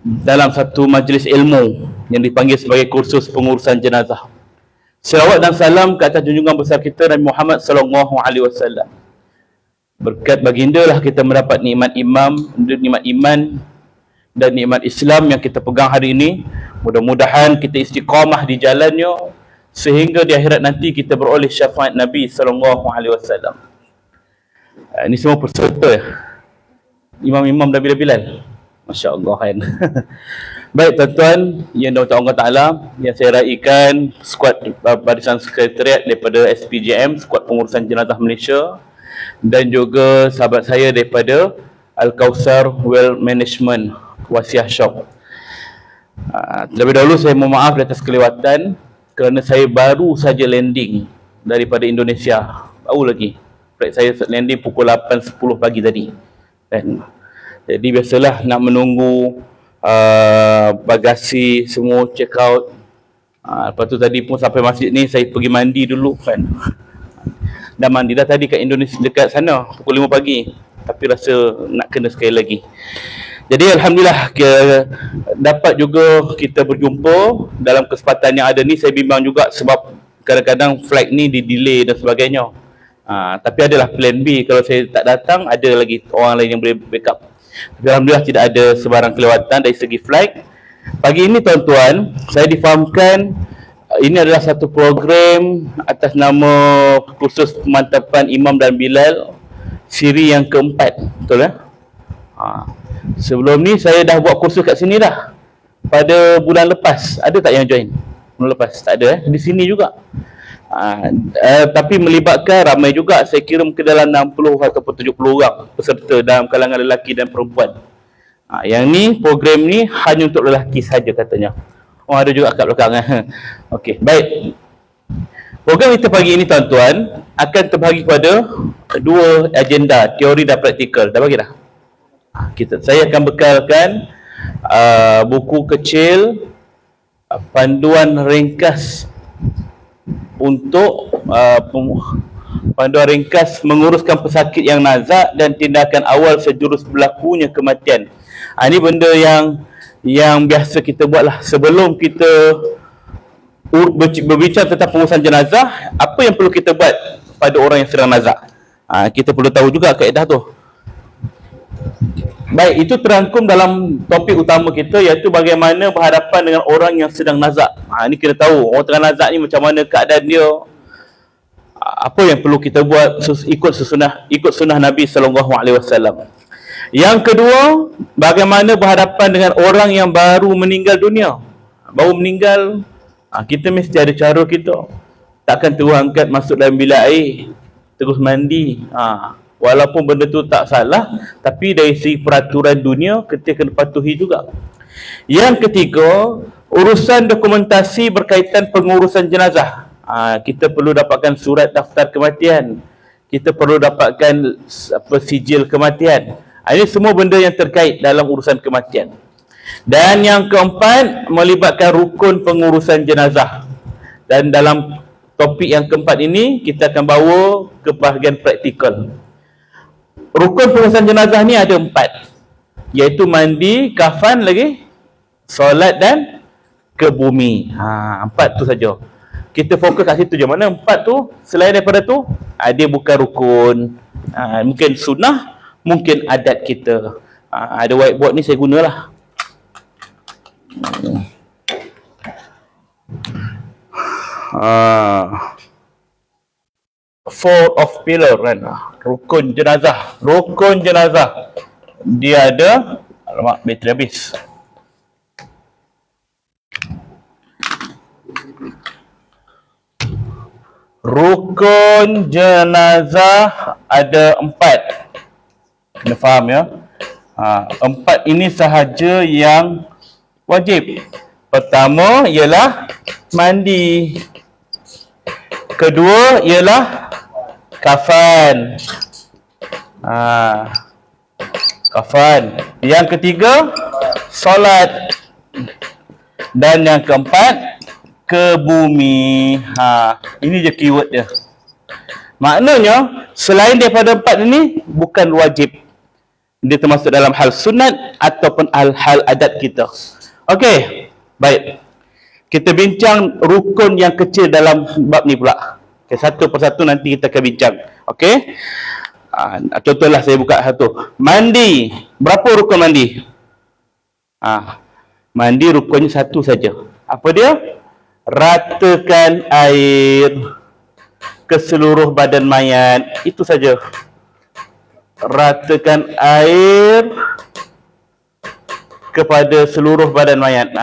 dalam satu majlis ilmu yang dipanggil sebagai kursus pengurusan jenazah. Selawat dan salam ke atas junjungan besar kita Nabi Muhammad sallallahu alaihi wasallam. Berkat baginda lah kita mendapat nikmat iman dan nikmat Islam yang kita pegang hari ini. Mudah-mudahan kita istiqamah di jalannya sehingga di akhirat nanti kita beroleh syafaat Nabi sallallahu alaihi wasallam. Ini semua peserta imam-imam dan Bilal. Masya-Allah kan. Baik tuan-tuan yang dirahmati Allah Taala, yang saya raikan skuad barisan sekretariat daripada SPJM, skuad pengurusan jenazah Malaysia, dan juga sahabat saya daripada Al-Kausar Well Management Wasiah Shop. Terlebih dahulu saya mohon maaf atas kelewatan kerana saya baru saja landing daripada Indonesia. Baru lagi. Flight saya landing pukul 8.10 pagi tadi. Dan jadi biasalah nak menunggu bagasi semua check out. Lepas tu tadi pun sampai masjid ni saya pergi mandi dulu kan. Dah mandi dah tadi kat Indonesia, dekat sana pukul 5 pagi. Tapi rasa nak kena sekali lagi. Jadi alhamdulillah dapat juga kita berjumpa dalam kesempatan yang ada ni. Saya bimbang juga sebab kadang-kadang flight ni di delay dan sebagainya. Tapi adalah plan B, kalau saya tak datang ada lagi orang lain yang boleh backup. Tapi alhamdulillah tidak ada sebarang kelewatan dari segi flight. Pagi ini tuan-tuan, saya difahamkan ini adalah satu program atas nama kursus pemantapan Imam dan Bilal siri yang keempat. Betul ya? Sebelum ni saya dah buat kursus kat sini dah. Pada bulan lepas. Ada tak yang join? Bulan lepas? Tak ada Di sini juga. Tapi melibatkan ramai juga. Saya kira mungkin dalam 60 ataupun 70 orang peserta dalam kalangan lelaki dan perempuan. Yang ni, program ni hanya untuk lelaki saja katanya. Oh, ada juga kat belakang. Okey, baik. Program kita pagi ini tuan-tuan akan terbahagi kepada dua agenda, teori dan praktikal. Dah bagi dah? Saya akan bekalkan buku kecil panduan ringkas untuk panduan ringkas menguruskan pesakit yang nazak dan tindakan awal sejurus berlakunya kematian. Ini benda yang biasa kita buatlah sebelum kita berbicara tentang pengurusan jenazah. Apa yang perlu kita buat pada orang yang sedang nazak? Kita perlu tahu juga kaedah tu. Baik, itu terangkum dalam topik utama kita, iaitu bagaimana berhadapan dengan orang yang sedang nazak. Ini kita tahu orang tengah nazak ni macam mana keadaan dia, apa yang perlu kita buat ikut sunnah Nabi sallallahu alaihi wasallam. Yang kedua, bagaimana berhadapan dengan orang yang baru meninggal dunia. Baru meninggal, kita mesti ada cara kita. Takkan terus angkat masuk dalam bilik air, terus mandi. Walaupun benda tu tak salah, tapi dari segi peraturan dunia kita kena patuhi juga. Yang ketiga, urusan dokumentasi berkaitan pengurusan jenazah. Kita perlu dapatkan surat daftar kematian. Kita perlu dapatkan sijil kematian. Ini semua benda yang terkait dalam urusan kematian. Dan yang keempat, melibatkan rukun pengurusan jenazah. Dan dalam topik yang keempat ini, kita akan bawa ke bahagian praktikal. Rukun pengurusan jenazah ni ada 4, iaitu mandi, kafan lagi, solat dan ke bumi. 4 tu saja. Kita fokus kat situ je. Mana 4 tu, selain daripada tu, dia bukan rukun. Mungkin sunnah, mungkin adat kita. Ada whiteboard ni saya gunalah. Four of pillar kan, rukun jenazah. Rukun jenazah dia ada, alamak bateri habis. Rukun jenazah ada 4. Kena faham ya. 4 ini sahaja yang wajib. Pertama ialah mandi. Kedua ialah kafan. Kafan. Yang ketiga, solat. Dan yang keempat, ke bumi. Ini je keyword dia. Maknanya, selain daripada 4 ini, bukan wajib. Dia termasuk dalam hal sunat ataupun hal adat kita. Okey, baik. Kita bincang rukun yang kecil dalam bab ni pula. Okay, satu persatu nanti kita akan bincang. Okey. Contohlah saya buka satu. Mandi. Berapa rukun mandi? Mandi rukunnya satu saja. Apa dia? Ratakan air ke seluruh badan mayat. Itu saja. Ratakan air kepada seluruh badan mayat.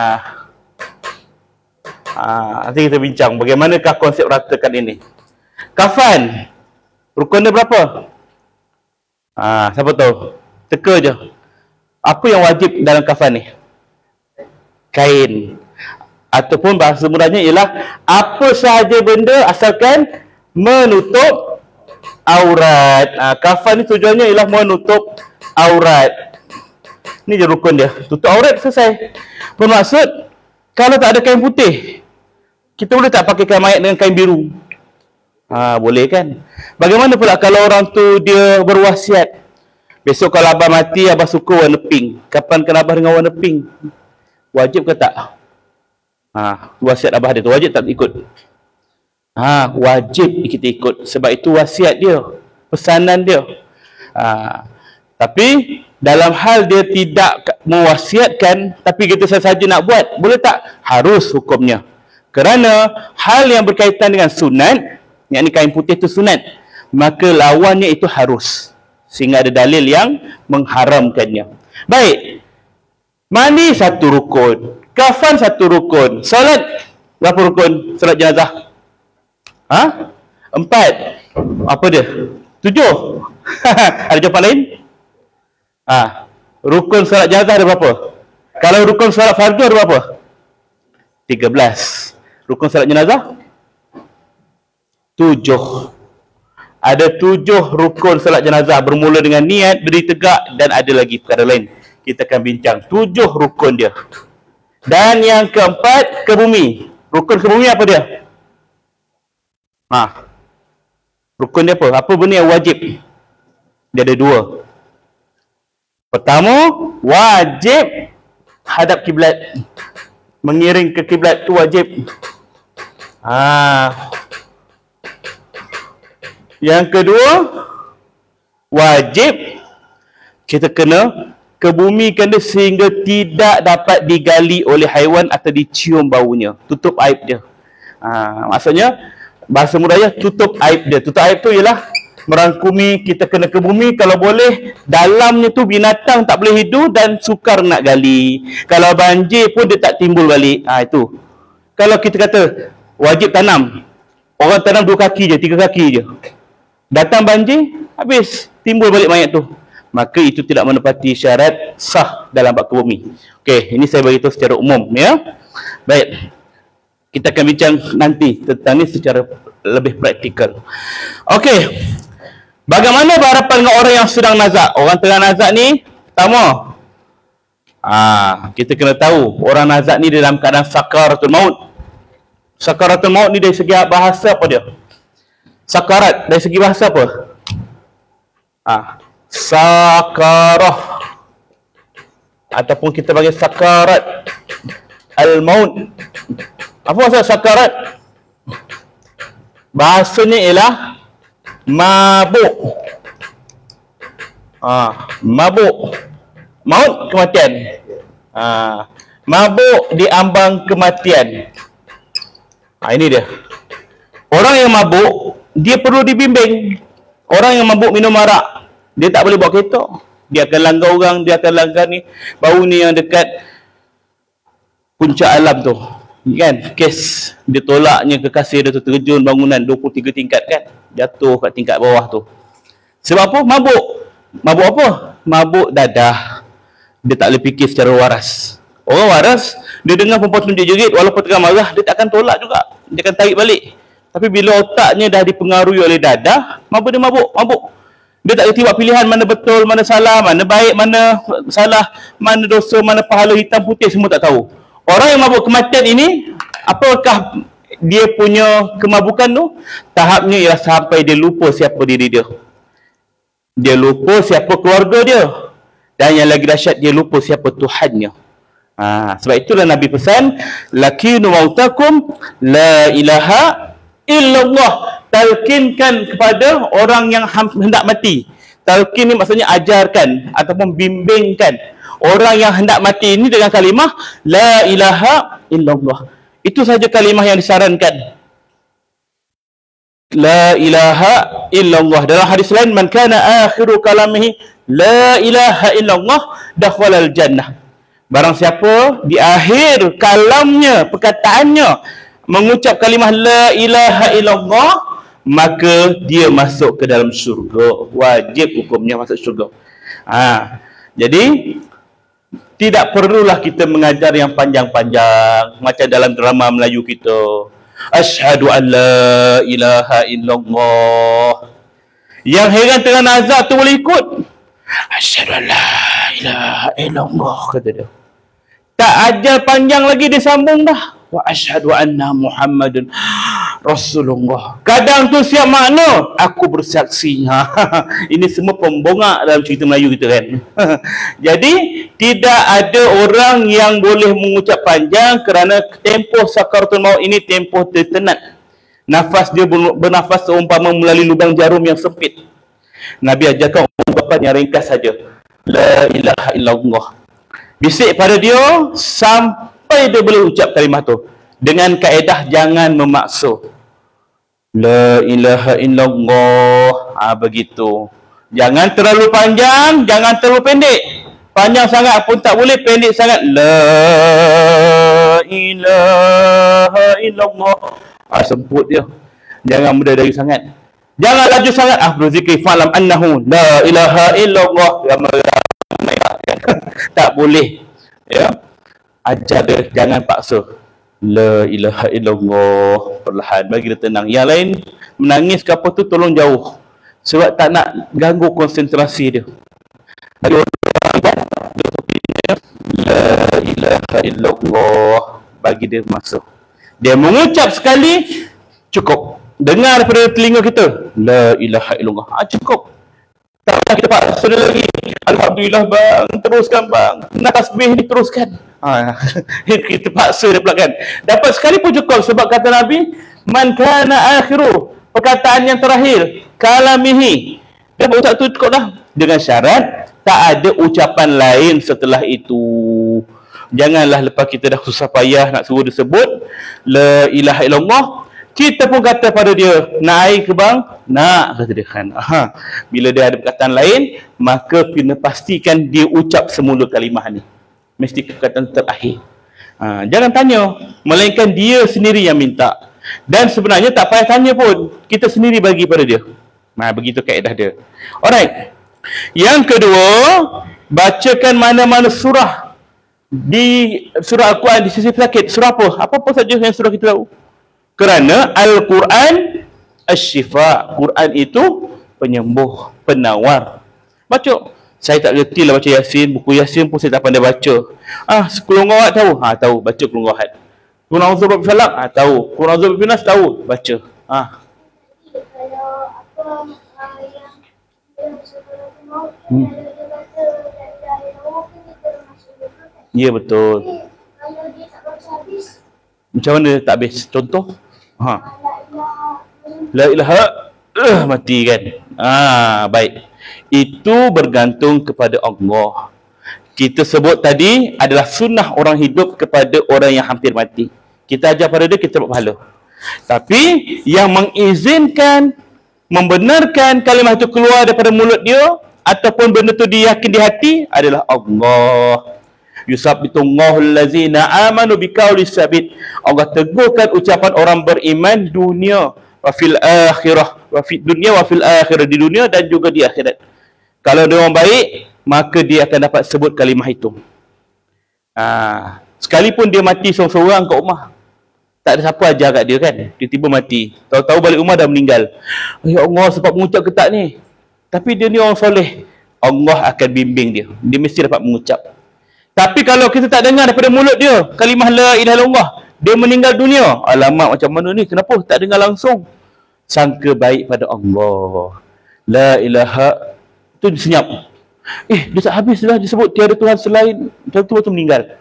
Nanti kita bincang bagaimanakah konsep ratakan ini. Kafan, rukun dia berapa? Siapa tahu? Teka je. Apa yang wajib dalam kafan ni? Kain. Ataupun bahasa mudahnya ialah apa sahaja benda asalkan menutup aurat. Kafan ni tujuannya ialah menutup aurat. Ni je rukun dia. Tutup aurat, selesai. Bermaksud, kalau tak ada kain putih, kita boleh tak pakai kain mayat dengan kain biru? Boleh kan? Bagaimana pula kalau orang tu dia berwasiat, besok kalau abah mati, abah suka warna pink. Kapan kena abah dengan warna pink? Wajib ke tak? Wasiat abah dia tu wajib tak ikut? Wajib kita ikut. Sebab itu wasiat dia, pesanan dia. Tapi dalam hal dia tidak mewasiatkan, tapi kita sahaja nak buat, boleh tak? Harus hukumnya. Kerana hal yang berkaitan dengan sunat, yakni kain putih itu sunat, maka lawannya itu harus. Sehingga ada dalil yang mengharamkannya. Baik. Mandi satu rukun. Kafan satu rukun. Solat berapa rukun? Solat jenazah? 4. Apa dia? 7. Ada jawapan lain? Rukun solat jenazah ada berapa? Kalau rukun solat fardu ada berapa? 13. Rukun solat jenazah? 7. Ada 7 rukun solat jenazah, bermula dengan niat, berdiri tegak, dan ada lagi perkara lain. Kita akan bincang 7 rukun dia. Dan yang keempat, ke bumi. Rukun ke bumi apa dia? Rukun dia apa? Apa benda yang wajib? Dia ada 2. Pertama, wajib hadap kiblat. Mengiring ke kiblat tu wajib. Yang kedua, wajib kita kena kebumikan dia sehingga tidak dapat digali oleh haiwan atau dicium baunya. Tutup aib dia. Maksudnya bahasa mudahnya tutup aib dia. Tutup aib tu ialah merangkumi, kita kena ke bumi kalau boleh dalamnya tu binatang tak boleh hidup dan sukar nak gali. Kalau banjir pun dia tak timbul balik. Itu. Kalau kita kata wajib tanam, orang tanam 2 kaki je, 3 kaki je, datang banjir, habis timbul balik mayat tu, maka itu tidak menepati syarat sah dalam bab ke bumi. Okey, ini saya beritahu secara umum ya. Baik. Kita akan bincang nanti tentang ni secara lebih praktikal. Okey. Bagaimana berhadapan dengan orang yang sedang nazak? Orang tengah nazak ni, pertama, kita kena tahu orang nazak ni dalam keadaan sakaratul maut. Sakaratul maut ni dari segi bahasa apa dia? Sakarat dari segi bahasa apa? Sakarah, ataupun kita panggil sakarat al-maut. Apa maksud sakarat? Bahasanya ialah mabuk. Mabuk. Maut, kematian. Mabuk di ambang kematian. Ini dia. Orang yang mabuk, dia perlu dibimbing. Orang yang mabuk minum arak, dia tak boleh bawa kereta. Dia akan langgar orang, dia akan langgar ni. Baru ni yang dekat puncak alam tu, kan, kes dia tolaknya kekasih dia tu terjun bangunan 23 tingkat kan, jatuh kat tingkat bawah tu. Sebab apa? Mabuk. Mabuk apa? Mabuk dadah. Dia tak boleh fikir secara waras. Orang waras, dia dengar perempuan tunjuk jerit, walaupun tengah marah, dia tak akan tolak juga, dia akan tarik balik. Tapi bila otaknya dah dipengaruhi oleh dadah, dia mabuk. Dia tak boleh tiba pilihan mana betul, mana salah, mana baik, mana salah, mana dosa, mana pahala, hitam putih, semua tak tahu. Orang yang mabuk kematian ini, apakah dia punya kemabukan tu? Tahapnya ialah sampai dia lupa siapa diri dia. Dia lupa siapa keluarga dia. Dan yang lagi dahsyat, dia lupa siapa Tuhannya. Sebab itulah Nabi pesan, lakinu mautakum la ilaha illallah. Talkinkan kepada orang yang hendak mati. Talqin ni maksudnya ajarkan ataupun bimbingkan orang yang hendak mati ini dengan kalimah la ilaha illallah. Itu saja kalimah yang disarankan. La ilaha illallah. Dalam hadis lain, man kana akhiru kalamihi la ilaha illallah dakhalal jannah. Barang siapa di akhir kalamnya, perkataannya mengucap kalimah la ilaha illallah, maka dia masuk ke dalam syurga. Wajib hukumnya masuk syurga. Jadi tidak perlulah kita mengajar yang panjang-panjang macam dalam drama Melayu kita. Asyhadu an la ilaha illallah. Yang heran tengah nazak tu boleh ikut. Asyhadu an la ilaha illallah, kata dia. Tak ajar panjang lagi, dia sambung dah. Wa asyhadu anna Muhammadun Rasulullah. Kadang tu siap makna, aku bersaksi. Ini semua pembongak dalam cerita Melayu kita kan. Jadi tidak ada orang yang boleh mengucap panjang kerana tempoh sakaratul maut ini tempoh tertenat. Nafas dia bernafas seumpama melalui lubang jarum yang sempit. Nabi ajarkan ungkapan yang ringkas saja. La ilaha illallah. Bisik pada dia sampai dia boleh ucap kalimah tu. Dengan kaedah jangan memaksa. La ilaha illallah. Begitu. Jangan terlalu panjang, jangan terlalu pendek. Panjang sangat pun tak boleh, pendek sangat. La ilaha illallah. Semput dia. Jangan mudah dari sangat. Jangan laju sangat. Berzikir fa'lam annahu la ilaha illallah. Tak boleh. Ya. Ajar dia, jangan paksa. La ilaha illallah. Perlahan, bagi dia tenang. Yang lain menangis ke apa tu, tolong jauh. Sebab tak nak ganggu konsentrasi dia. La ilaha illallah. Bagi dia masuk. Dia mengucap sekali, cukup. Dengar daripada telinga kita, la ilaha illallah. Cukup. Tak payah kita paksa dia lagi. Alhamdulillah bang, teruskan bang. Nak tasbih ni teruskan. Kita paksa dia pula kan. Dapat sekali pun cukup. Sebab kata Nabi, man kana akhiru, perkataan yang terakhir, kalamihi. Dia berucap tu cukup dah. Dengan syarat, tak ada ucapan lain setelah itu. Janganlah lepas kita dah susah payah nak suruh dia sebut la ilaha illallah, kita pun kata pada dia, nak air ke bang? Nak, kata dia kan. Bila dia ada perkataan lain, maka kena pastikan dia ucap semula kalimah ni. Mesti perkataan terakhir. Jangan tanya, melainkan dia sendiri yang minta. Dan sebenarnya tak payah tanya pun, kita sendiri bagi pada dia. Begitu kaedah dia. Alright. Yang kedua, bacakan mana-mana surah di surah Al-Quran di sisi sakit. Surah apa? Apa-apa saja yang surah kita tahu. Kerana Al-Quran Asy-Syifa. Quran itu penyembuh, penawar. Baca. Saya tak reti lah baca Yasin. Buku Yasin pun saya tak pandai baca. Kulung Gawat tahu? Tahu. Baca Kulung Gawat. Kulung A'udzu Birabbil Falaq? Tahu. Kulung A'udzu Birabbin Nas? Tahu. Baca. Kalau apa yang Ya, betul. kalau dia tak baca habis, Macam mana tak habis? Contoh? La ilaha mati kan? Baik. Itu bergantung kepada Allah. Kita sebut tadi adalah sunnah orang hidup kepada orang yang hampir mati. Kita ajar pada dia, kita dapat pahala. Tapi yang mengizinkan, membenarkan kalimah itu keluar daripada mulut dia ataupun benda itu diyakin di hati adalah Allah. Yusabbitullahu allazina amanu biqaulis sabit. Allah teguhkan ucapan orang beriman dunia wa fil akhirah, wa fid dunya wa fil akhirah, di dunia dan juga di akhirat. Kalau dia orang baik, maka dia akan dapat sebut kalimah itu. Sekalipun dia mati seorang-seorang kat rumah, tak ada siapa ajar kat dia kan, tiba-tiba mati, tahu-tahu balik rumah dah meninggal. Ya Allah, sebab mengucap ke tak ni? Tapi dia ni orang soleh, Allah akan bimbing dia, dia mesti dapat mengucap. Tapi kalau kita tak dengar daripada mulut dia kalimah la ilaha illallah, dia meninggal dunia, alamak macam mana ni, kenapa tak dengar langsung? Sangka baik pada Allah. La ilaha tu senyap. Dia tak habis dah disebut tiada Tuhan selain, tentu meninggal.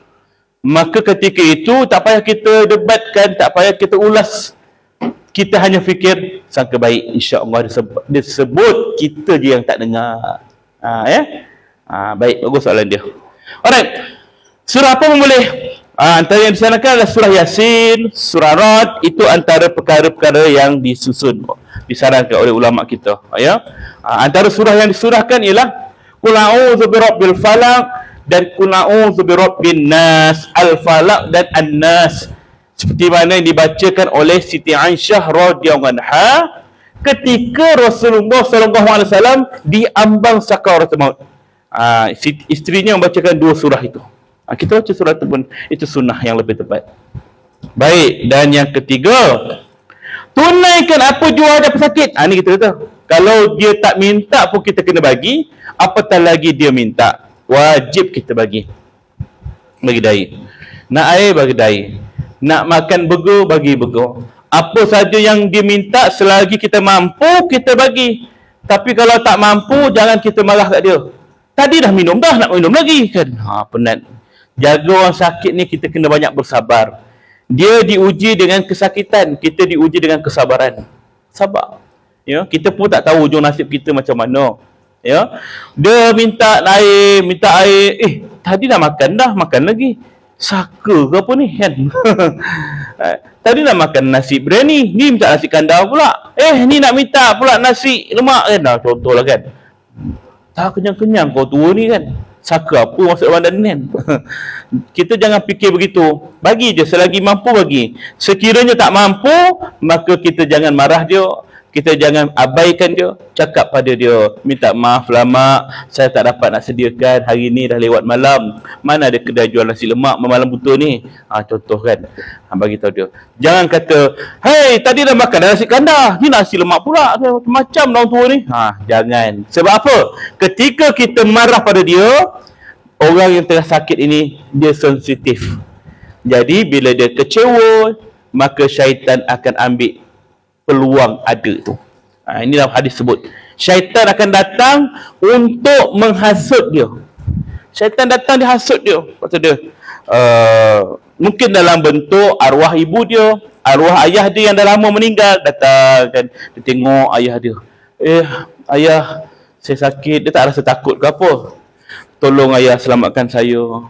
Maka ketika itu tak payah kita debatkan, tak payah kita ulas. Kita hanya fikir sangka baik, insya-Allah disebut, kita je yang tak dengar. Baik, bagus soalan dia. Alright. Surah apa pun boleh. Antara yang disarankan adalah surah Yasin, surah Rad, itu antara perkara-perkara yang disarankan oleh ulama kita. Antara surah yang disurahkan ialah Qul a'udzu birabbil falaq dan Qul a'udzu birabbin nas, al-falaq dan an-nas. Seperti mana yang dibacakan oleh Siti Aisyah radhiyallahu anha ketika Rasulullah sallallahu alaihi wasallam diambang sakaratul maut. Isterinya membacakan dua surah itu. Kita baca surah itu pun, itu sunnah yang lebih tepat. Baik, dan yang ketiga, tunaikan apa jua ada pesakit. Ini kita kata, kalau dia tak minta pun kita kena bagi, apatah lagi dia minta, wajib kita bagi. Bagi dai. Nak air, bagi dai. Nak makan burger, bagi burger. Apa saja yang dia minta, selagi kita mampu, kita bagi. Tapi kalau tak mampu, jangan kita marah kat dia. Tadi dah minum dah, nak minum lagi kan. Penat. Jaga orang sakit ni kita kena banyak bersabar. Dia diuji dengan kesakitan, kita diuji dengan kesabaran. Sabar. Kita pun tak tahu ujung nasib kita macam mana. Dia minta air, tadi dah makan lagi. Saka ke apa ni kan? Tadi dah makan nasi biryani, ni minta nasi kandar pula. Ni nak minta pula nasi lemak kan. Contohlah kan. Tak kenyang-kenyang kau tua ni kan. Saka apa masuk badan ni kan. Kita jangan fikir begitu. Bagi je selagi mampu bagi. Sekiranya tak mampu, maka kita jangan marah dia. Kita jangan abaikan dia. Cakap pada dia, minta maaf lama, saya tak dapat nak sediakan, hari ni dah lewat malam. Mana ada kedai jual nasi lemak malam buta ni? Contoh kan. Bagi tahu dia. Jangan kata, "Hei, tadi dah makan nasi kandar, ni nasi lemak pula." Macam orang tua ni. Jangan. Sebab apa? Ketika kita marah pada dia, orang yang tengah sakit ini, dia sensitif. Jadi bila dia kecewa, maka syaitan akan ambil peluang ada tu. Ini dalam hadis sebut. Syaitan akan datang untuk menghasut dia. Syaitan datang dihasut dia. Kata dia, mungkin dalam bentuk arwah ibu dia, arwah ayah dia yang dah lama meninggal, datang kan. Dia tengok ayah dia. Ayah, saya sakit. Dia tak rasa takut ke apa. Tolong ayah selamatkan saya.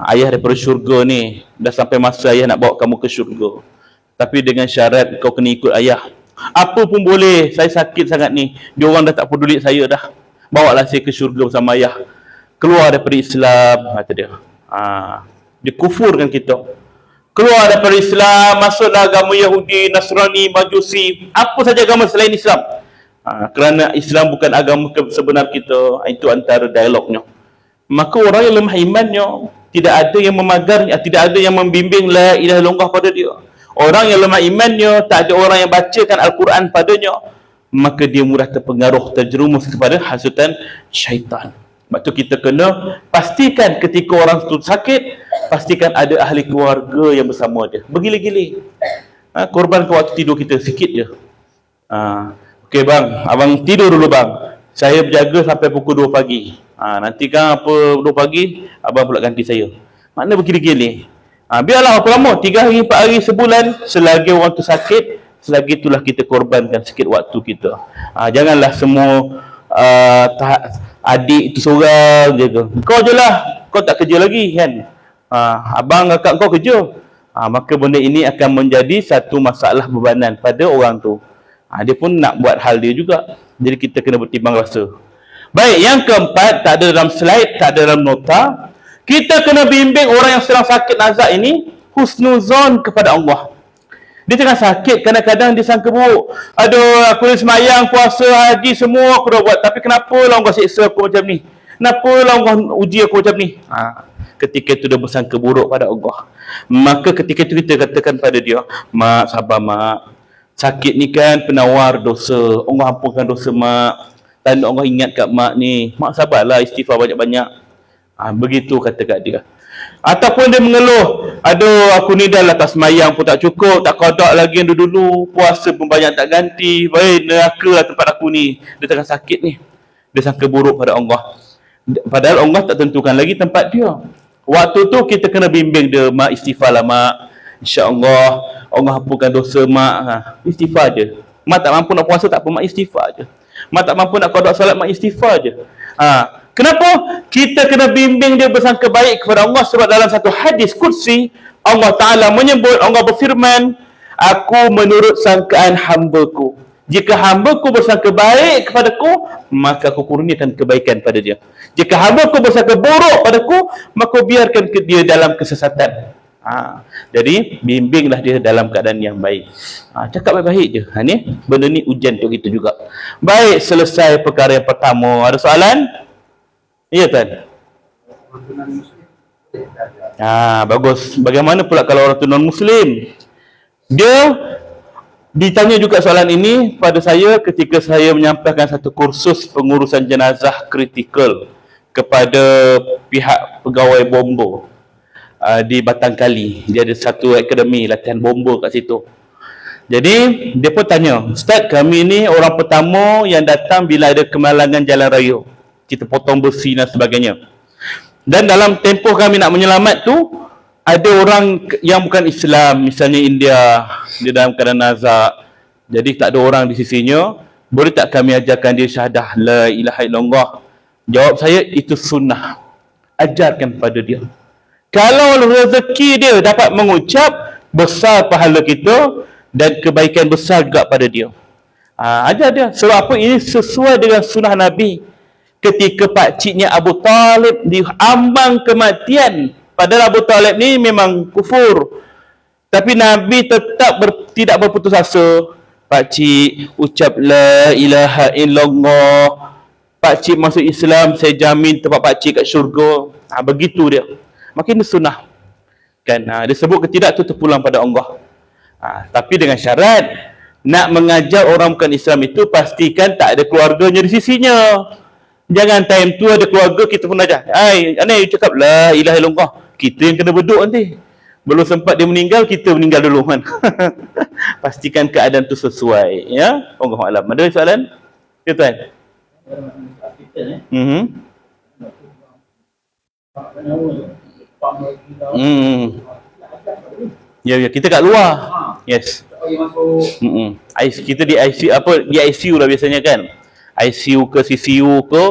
Ayah daripada syurga ni. Dah sampai masa ayah nak bawa kamu ke syurga. Tapi dengan syarat kau kena ikut ayah. Apa pun boleh, saya sakit sangat ni. Dia orang dah tak peduli saya dah. Bawalah saya ke syurga bersama ayah. Keluar daripada Islam, kata dia. Dia kufurkan kita. Keluar daripada Islam, masuklah agama Yahudi, Nasrani, Majusi, apa saja agama selain Islam. Kerana Islam bukan agama sebenar kita. Itu antara dialognya. Maka orang yang lemah imannya, tidak ada yang memagarnya, tidak ada yang membimbing la ilaha illallah pada dia. Orang yang lemah imannya, tak ada orang yang bacakan Al-Quran padanya, maka dia mudah terpengaruh, terjerumus kepada hasutan syaitan. Sebab tu kita kena pastikan ketika orang tu sakit, pastikan ada ahli keluarga yang bersama dia. Bergili-gili. Korbankan waktu tidur kita sikit je. Okey bang, abang tidur dulu bang. Saya berjaga sampai pukul 2 pagi. Nanti kan apa 2 pagi, abang pula ganti saya. Mana bergili-gili? Biarlah apa lama, 3 hari, 4 hari, sebulan, selagi orang tu sakit, selagi itulah kita korbankan sikit waktu kita. Janganlah semua adik itu seorang je ke. Kau je lah, kau tak kerja lagi kan. Abang kakak kau kerja. Maka benda ini akan menjadi satu masalah bebanan pada orang tu. Dia pun nak buat hal dia juga. Jadi kita kena bertimbang rasa. Baik, yang keempat, tak ada dalam slide, tak ada dalam nota. Kita kena bimbing orang yang sedang sakit nazak ini husnuzon kepada Allah. Dia tengah sakit, kadang-kadang dia sangka buruk. Aduh, aku dah semayang, puasa, haji, semua aku dah buat. Tapi kenapa lah Allah siksa aku macam ni? Kenapa lah Allah uji aku macam ni? Ketika itu dia bersangka buruk pada Allah. Maka ketika itu kita katakan pada dia, mak, sabar mak. Sakit ni kan penawar dosa. Allah ampunkan dosa mak. Tanda Allah ingat kat mak ni. Mak sabarlah, istighfar banyak-banyak. Begitu kata kat dia. Ataupun dia mengeluh, aduh aku ni dah lah tak semayang pun tak cukup, tak qada lagi yang dulu, puasa pun banyak tak ganti, baik neraka lah tempat aku ni. Dia tengah sakit ni, dia sangka buruk pada Allah. Padahal Allah tak tentukan lagi tempat dia. Waktu tu kita kena bimbing dia, mak istighfar lah mak, insya-Allah Allah hapuskan dosa mak. Istighfar je. Mak tak mampu nak puasa tak apa, mak istighfar je. Mak tak mampu nak qada solat, mak istighfar je. Kenapa? Kita kena bimbing dia bersangka baik kepada Allah, sebab dalam satu hadis qudsi Allah Ta'ala menyebut, Allah berfirman, aku menurut sangkaan hamba-Ku. Jika hamba-Ku bersangka baik kepadaku, maka aku kurniakan kebaikan pada dia. Jika hamba-Ku bersangka buruk padaku, maka biarkan dia dalam kesesatan. Jadi bimbinglah dia dalam keadaan yang baik. Cakap baik-baik je. Ni benda ni ujian untuk kita juga. Baik, selesai perkara yang pertama. Ada soalan? Ya Tuan. Bagus. Bagaimana pula kalau orang tu non-Muslim? Dia ditanya juga soalan ini pada saya ketika saya menyampaikan satu kursus pengurusan jenazah kritikal kepada pihak pegawai bombo di Batangkali. Dia ada satu akademi latihan bombo kat situ. Jadi dia pun tanya, Ustaz, kami ni orang pertama yang datang bila ada kemalangan jalan raya, kita potong besi dan sebagainya. Dan dalam tempoh kami nak menyelamat tu, ada orang yang bukan Islam, misalnya India, dia dalam keadaan nazak, jadi tak ada orang di sisinya. Boleh tak kami ajarkan dia syahadah la ilaha illallah? Jawab saya, itu sunnah. Ajarkan pada dia. Kalau rezeki dia dapat mengucap, besar pahala kita dan kebaikan besar juga pada dia. Ajar dia. Sebab apa? Ini sesuai dengan sunnah Nabi. Ketika pakciknya Abu Talib diambang kematian, padahal Abu Talib ni memang kufur, tapi Nabi tetap tidak berputus asa. Pakcik ucap la ilaha illallah, pakcik masuk Islam, saya jamin tempat pakcik kat syurga. Begitu dia. Makin sunnah kan. Dia sebut ke tidak tu terpulang pada Allah. Tapi dengan syarat, nak mengajar orang bukan Islam itu pastikan tak ada keluarganya di sisinya. Jangan time tu ada keluarga kita pun ajar. Aneh cakap la ilaha illallah, kita yang kena beduk nanti. Belum sempat dia meninggal, kita meninggal dulu kan. Pastikan keadaan tu sesuai, ya. Allah Alam. Ada soalan? Ya Tuan. Ya, kita kat luar. Yes. Kita di ICU, di ICU lah biasanya kan. ICU ke CCU ke,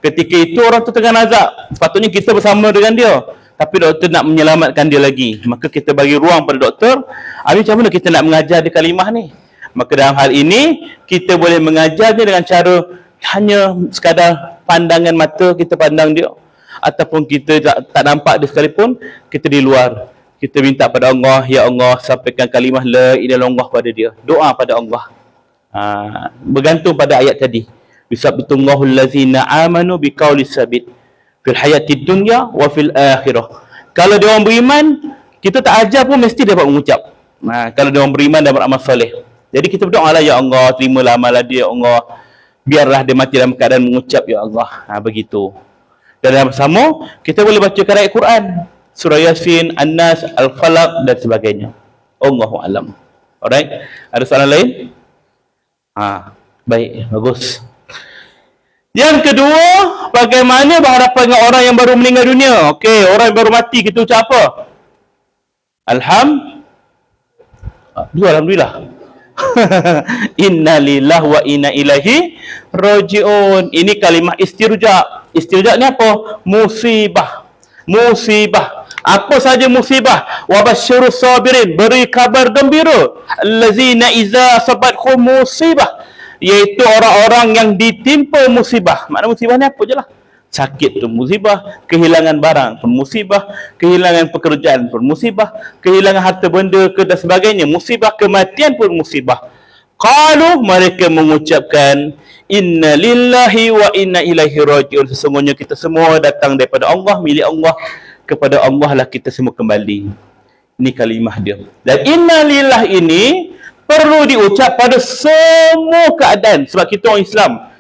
ketika itu orang tu tengah nazak, sepatutnya kita bersama dengan dia, tapi doktor nak menyelamatkan dia lagi, maka kita bagi ruang pada doktor. Macam mana kita nak mengajar dia kalimah ni? Maka dalam hal ini kita boleh mengajar dia dengan cara hanya sekadar pandangan mata, kita pandang dia, ataupun kita tak nampak dia sekalipun, kita di luar, kita minta pada Allah, ya Allah, sampaikan kalimah la ilaha illallah pada dia, doa pada Allah. Bergantung pada ayat tadi, Yusabbitullahu allazina amanu biqaulis sabit fil hayatid dunya wa fil akhirah. Kalau dia orang beriman, kita tak ajar pun mesti dapat mengucap. Kalau dia orang beriman dan beramal soleh. Jadi kita berdoa lah, ya Allah, terimalah amalan dia, ya Allah, biarlah dia mati dalam keadaan mengucap ya Allah. Begitu. Dan dalam sama kita boleh baca ayat Quran, surah Yasin, An-Nas, Al-Falaq dan sebagainya. Allahu alam. Alright. Ada soalan lain? Baik, bagus. Yang kedua, bagaimana berhadapan dengan orang yang baru meninggal dunia? Okey, orang yang baru mati, kita ucap apa? Alhamdulillah. Inna lillahi wa inna ilaihi raji'un. Ini kalimah istirja. Istirja ni apa? Musibah. Musibah. Apa saja musibah? Wa basyirus sabirin. Beri kabar gembira. Allazina iza sabatkum musibah. Iaitu orang-orang yang ditimpa musibah. Makna musibah ni apa je lah. Sakit tu musibah, kehilangan barang pun musibah, kehilangan pekerjaan pun musibah, kehilangan harta benda ke dan sebagainya, musibah, kematian pun musibah. Qalu, mereka mengucapkan, inna lillahi wa inna ilaihi raji'un. Sesungguhnya kita semua datang daripada Allah, milik Allah, kepada Allah lah kita semua kembali. Ini kalimah dia. Dan inna lillah ini perlu diucap pada semua keadaan, sebab kita orang Islam.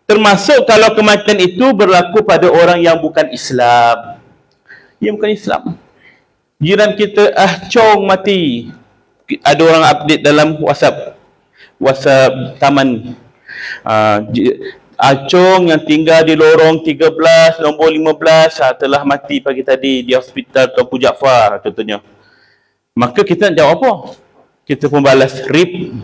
Termasuk kalau kematian itu berlaku pada orang yang bukan Islam. Yang bukan Islam. Jiran kita Chong mati. Ada orang update dalam WhatsApp taman. Acung yang tinggal di lorong 13, nombor 15 telah mati pagi tadi di hospital Tuanku Jaafar contohnya. Maka kita nak jawab apa? Kita pun balas RIP.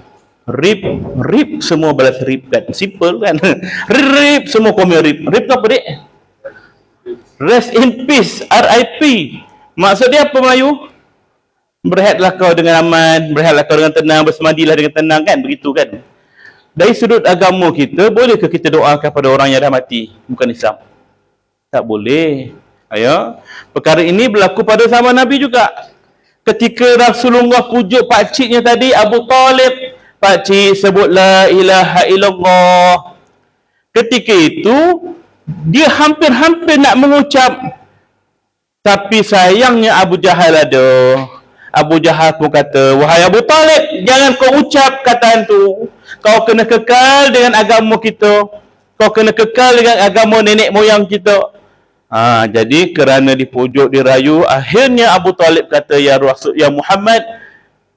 RIP, RIP, semua balas RIP kan. Simple kan. RIP, semua komen RIP. RIP tu apa dik? Rest in peace, RIP. Maksud dia apa Melayu? Berehatlah kau dengan aman, berehatlah kau dengan tenang, bersemadilah dengan tenang kan, begitu kan. Dari sudut agama kita, bolehkah kita doakan pada orang yang dah mati bukan Islam? Tak boleh. Ayo. Perkara ini berlaku pada zaman Nabi juga. Ketika Rasulullah pujuk pakciknya tadi, Abu Talib, pakcik sebut la ilaha illallah. Ketika itu dia hampir-hampir nak mengucap, tapi sayangnya Abu Jahal ada. Abu Jahal pun kata, wahai Abu Talib, jangan kau ucap kataan tu. Kau kena kekal dengan agama kita. Kau kena kekal dengan agama nenek moyang kita. Jadi kerana dipujuk, dirayu, akhirnya Abu Talib kata, ya Rasul, ya Muhammad,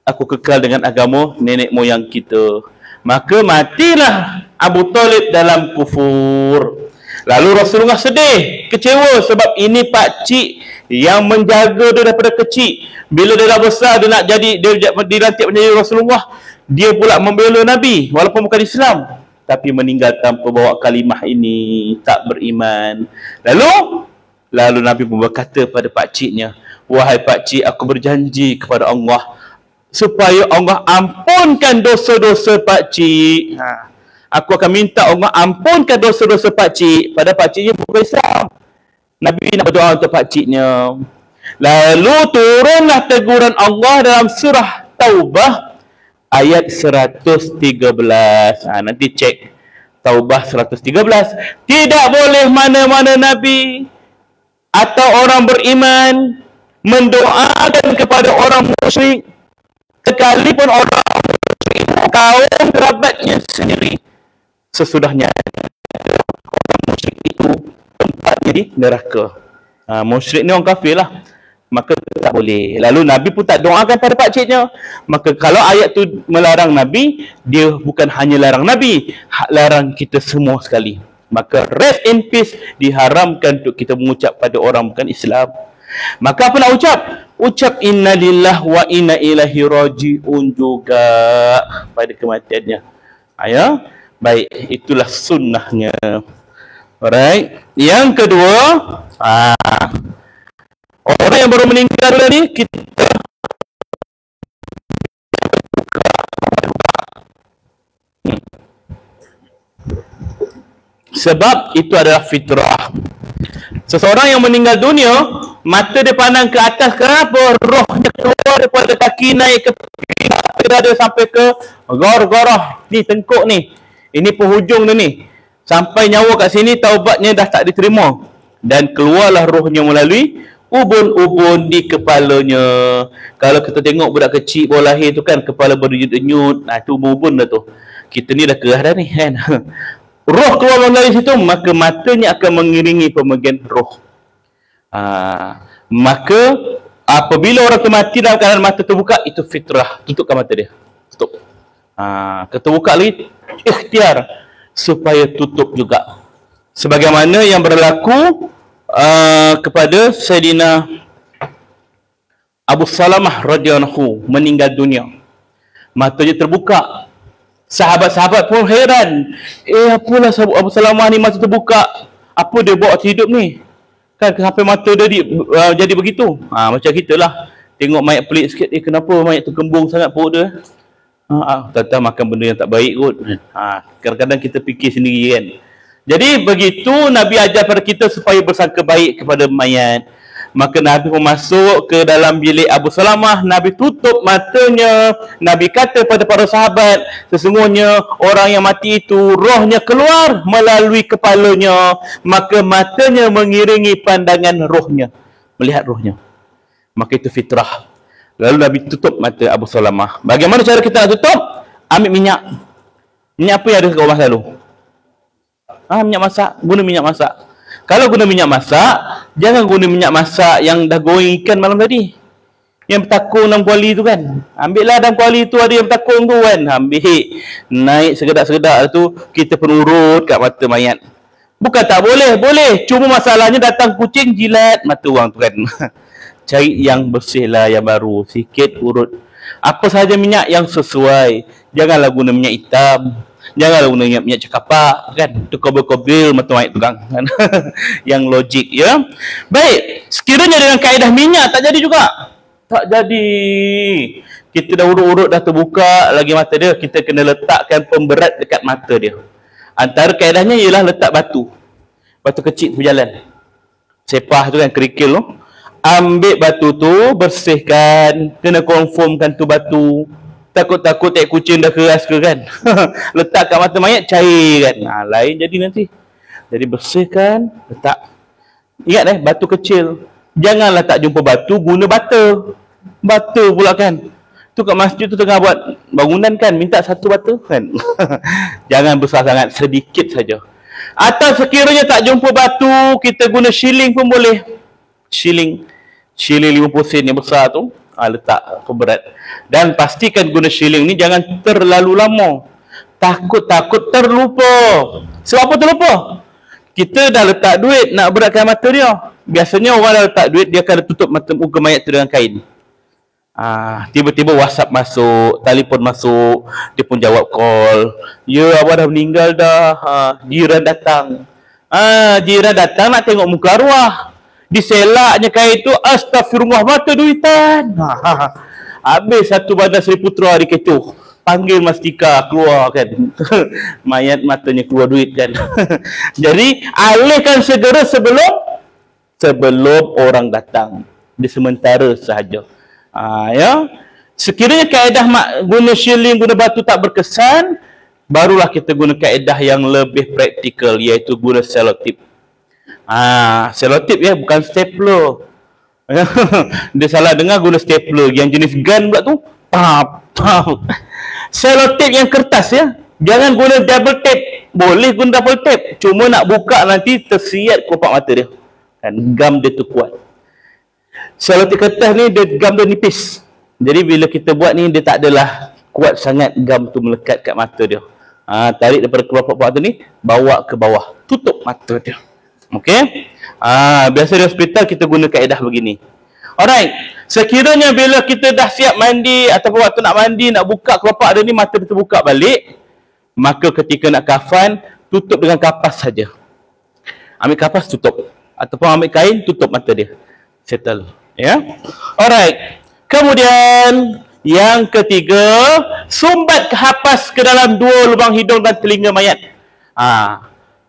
aku kekal dengan agama nenek moyang kita. Maka matilah Abu Talib dalam kufur. Lalu Rasulullah sedih, kecewa sebab ini pakcik yang menjaga dia daripada kecil. Bila dia dah besar, dia nak jadi, dia dilantik menjadi Rasulullah, dia pula membela Nabi walaupun bukan Islam, tapi meninggal tanpa bawa kalimah ini, tak beriman. Lalu Nabi pun berkata pada pakciknya, wahai pakcik, aku berjanji kepada Allah supaya Allah ampunkan dosa-dosa pakcik. Aku akan minta Allah ampunkan dosa-dosa pakcik. Pada pakciknya bukan Islam. Nabi nak berdoa untuk pakciknya. Lalu turunlah teguran Allah dalam surah Taubah ayat 113. Nanti cek Taubah 113. Tidak boleh mana-mana Nabi atau orang beriman mendoakan kepada orang musyrik, sekalipun orang musyrik kaum kerabatnya sendiri. Sesudahnya orang musyrik itu tempatnya di neraka. Musyrik ni orang kafir lah, maka tak boleh. Lalu Nabi pun tak doakan pada pakciknya. Maka kalau ayat tu melarang Nabi, dia bukan hanya larang Nabi, larang kita semua sekali. Maka rest in peace diharamkan untuk kita mengucap pada orang bukan Islam. Maka apa nak ucap? Ucap inna lillah wa inna ilaihi raji'un juga pada kematiannya. Ya. Baik, itulah sunnahnya. Alright. Yang kedua, orang yang baru meninggal tadi, kita sebab itu adalah fitrah. Seseorang yang meninggal dunia, mata dia pandang ke atas, kenapa? Rohnya keluar daripada kaki naik ke dada sampai ke gor-gorah. Ni tengkuk ni. Ini penghujung dia ni. Sampai nyawa kat sini, taubatnya dah tak diterima. Dan keluarlah rohnya melalui ubun-ubun di kepalanya. Kalau kita tengok budak kecil baru lahir tu kan, kepala berdenyut-denyut. Itu ubun dah tu. Kita ni dah kerah dah ni kan. Roh keluar melalui situ, maka matanya akan mengiringi pemegang roh. Maka apabila orang tu mati dalam keadaan mata terbuka, itu fitrah. Tutupkan mata dia. Tutup. Terbuka lagi, ikhtiar supaya tutup juga. Sebagaimana yang berlaku kepada Sayyidina Abu Salamah radhiyallahu meninggal dunia. Matanya terbuka. Sahabat-sahabat pun heran. Apalah Abu Salamah ni mata terbuka? Apa dia buat waktu hidup ni? Kan sampai mata dia jadi begitu. Macam kita lah. Tengok mayat pelik sikit. Kenapa mayat tu kembung sangat perut dia? Tak makan benda yang tak baik kot. Kadang-kadang kita fikir sendiri kan. Jadi begitu Nabi ajar pada kita supaya bersangka baik kepada mayat. Maka Nabi pun masuk ke dalam bilik Abu Salamah. Nabi tutup matanya. Nabi kata pada para sahabat, sesungguhnya orang yang mati itu rohnya keluar melalui kepalanya, maka matanya mengiringi pandangan rohnya, melihat rohnya. Maka itu fitrah. Lalu Nabi tutup mata Abu Salamah. Bagaimana cara kita nak tutup? Ambil minyak. Minyak apa yang ada kat rumah selalu? Minyak masak. Guna minyak masak. Kalau guna minyak masak, jangan guna minyak masak yang dah goreng ikan malam tadi. yang bertakung dalam kuali tu kan. Ambil lah dalam kuali tu ada yang bertakung tu kan. Ambil, naik segedak-segedak tu, kita pun urut kat mata mayat. Bukan tak boleh, boleh. Cuma masalahnya datang kucing jilat mata orang tu kan. Cari yang bersih lah, yang baru. Sikit urut. Apa sahaja minyak yang sesuai. Janganlah guna minyak hitam. Janganlah guna minyak cakapak kan. Tu kobil-kobil mata mayat tu kan. Yang logik ya. Baik, sekiranya dengan kaedah minyak tak jadi juga. Tak jadi. Kita dah urut-urut dah terbuka lagi mata dia, kita kena letakkan pemberat dekat mata dia. Antara kaedahnya ialah letak batu. Batu kecil tu berjalan. Sepah tu kan, kerikil tu. Ambil batu tu, bersihkan, kena confirmkan tu batu. Takut-takut kucing dah keras ke kan. Letak kat mata mayat, cair kan. Lain jadi nanti. Jadi bersihkan, letak. Ingat batu kecil. Janganlah tak jumpa batu, guna bata. Bata pula kan. Tu kat masjid tu tengah buat bangunan kan, minta satu bata kan. Jangan besar sangat, sedikit saja. Atau sekiranya tak jumpa batu, kita guna shilling pun boleh. Shilling 50 sen yang besar tu, letak pemberat. Dan pastikan guna shilling ni jangan terlalu lama. Takut-takut terlupa. Sebab apa terlupa? Kita dah letak duit nak beratkan mata dia. Biasanya orang dah letak duit, dia akan tutup mata muka mayat tu dengan kain. Tiba-tiba WhatsApp masuk, telefon masuk, dia pun jawab call. Ya, abang dah meninggal dah. Jiran datang. Jiran datang nak tengok muka arwah. Diselaknya kain tu, astagfirullah, mata duitan. Habis satu Bandar Seri Putra di Kecoh. Panggil Mastika keluar kan. Mayat matanya keluar duit kan. Jadi alihkan segera sebelum orang datang. Di sementara sahaja. Ya. Sekiranya kaedah guna shilling, guna batu tak berkesan, barulah kita guna kaedah yang lebih praktikal, iaitu guna selotip. Selotip ya, bukan stapler. Dia salah dengar guna stapler yang jenis gun pula tu. Selotip yang kertas ya. Jangan guna double tape. Boleh guna double tape, cuma nak buka nanti tersiat kelopak mata dia. Kan gam dia tu kuat. Selotip kertas ni dia gam dia nipis. Jadi bila kita buat ni, dia tak adalah kuat sangat gam tu melekat kat mata dia. Tarik daripada kelopak mata ni, bawa ke bawah, tutup mata dia. Okey. Biasa di hospital kita guna kaedah begini. Alright. Sekiranya bila kita dah siap mandi ataupun waktu nak mandi, nak buka kelopak dia ni, mata dia terbuka balik, maka ketika nak kafan, tutup dengan kapas saja. Ambil kapas, tutup. Ataupun ambil kain, tutup mata dia. Settle. Ya. Alright. Kemudian yang ketiga, sumbat kapas ke dalam dua lubang hidung dan telinga mayat.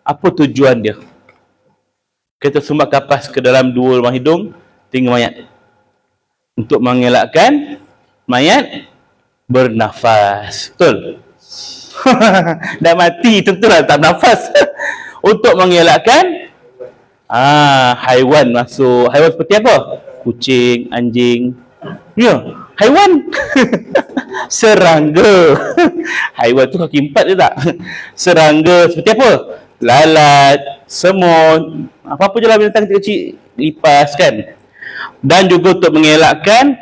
Apa tujuan dia? Kita sumbat kapas ke dalam dua lubang hidung, telinga mayat. Untuk mengelakkan mayat bernafas. Betul? Dah mati, tentulah tak bernafas. Untuk mengelakkan haiwan masuk. Haiwan seperti apa? Kucing, anjing. Ya, haiwan. Serangga. Haiwan tu kaki empat je tak? Serangga seperti apa? Lalat, semut, apa-apa je lah binatang kecil, lipas kan. Dan juga untuk mengelakkan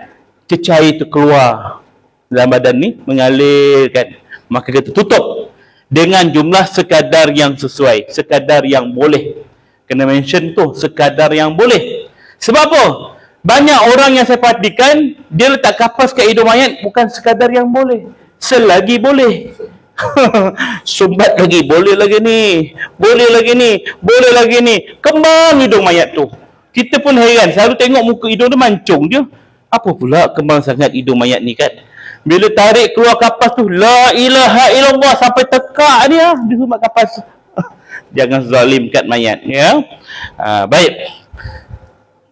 cecair itu keluar dalam badan ni, mengalir kan. Maka kita tutup dengan jumlah sekadar yang sesuai, sekadar yang boleh. Kena mention tu, sekadar yang boleh. Sebab apa? Banyak orang yang saya perhatikan, dia letak kapas kat hidung mayat bukan sekadar yang boleh, selagi boleh. Sumbat lagi, boleh lagi ni, boleh lagi ni, boleh lagi ni. Kembang hidung mayat tu. Kita pun heran, selalu tengok muka hidung dia mancung je. Apa pula kembang sangat hidung mayat ni kan. Bila tarik keluar kapas tu, la ilaha illallah, sampai tekak dia sumbat kapas. Jangan zalim kat mayat ya. Baik.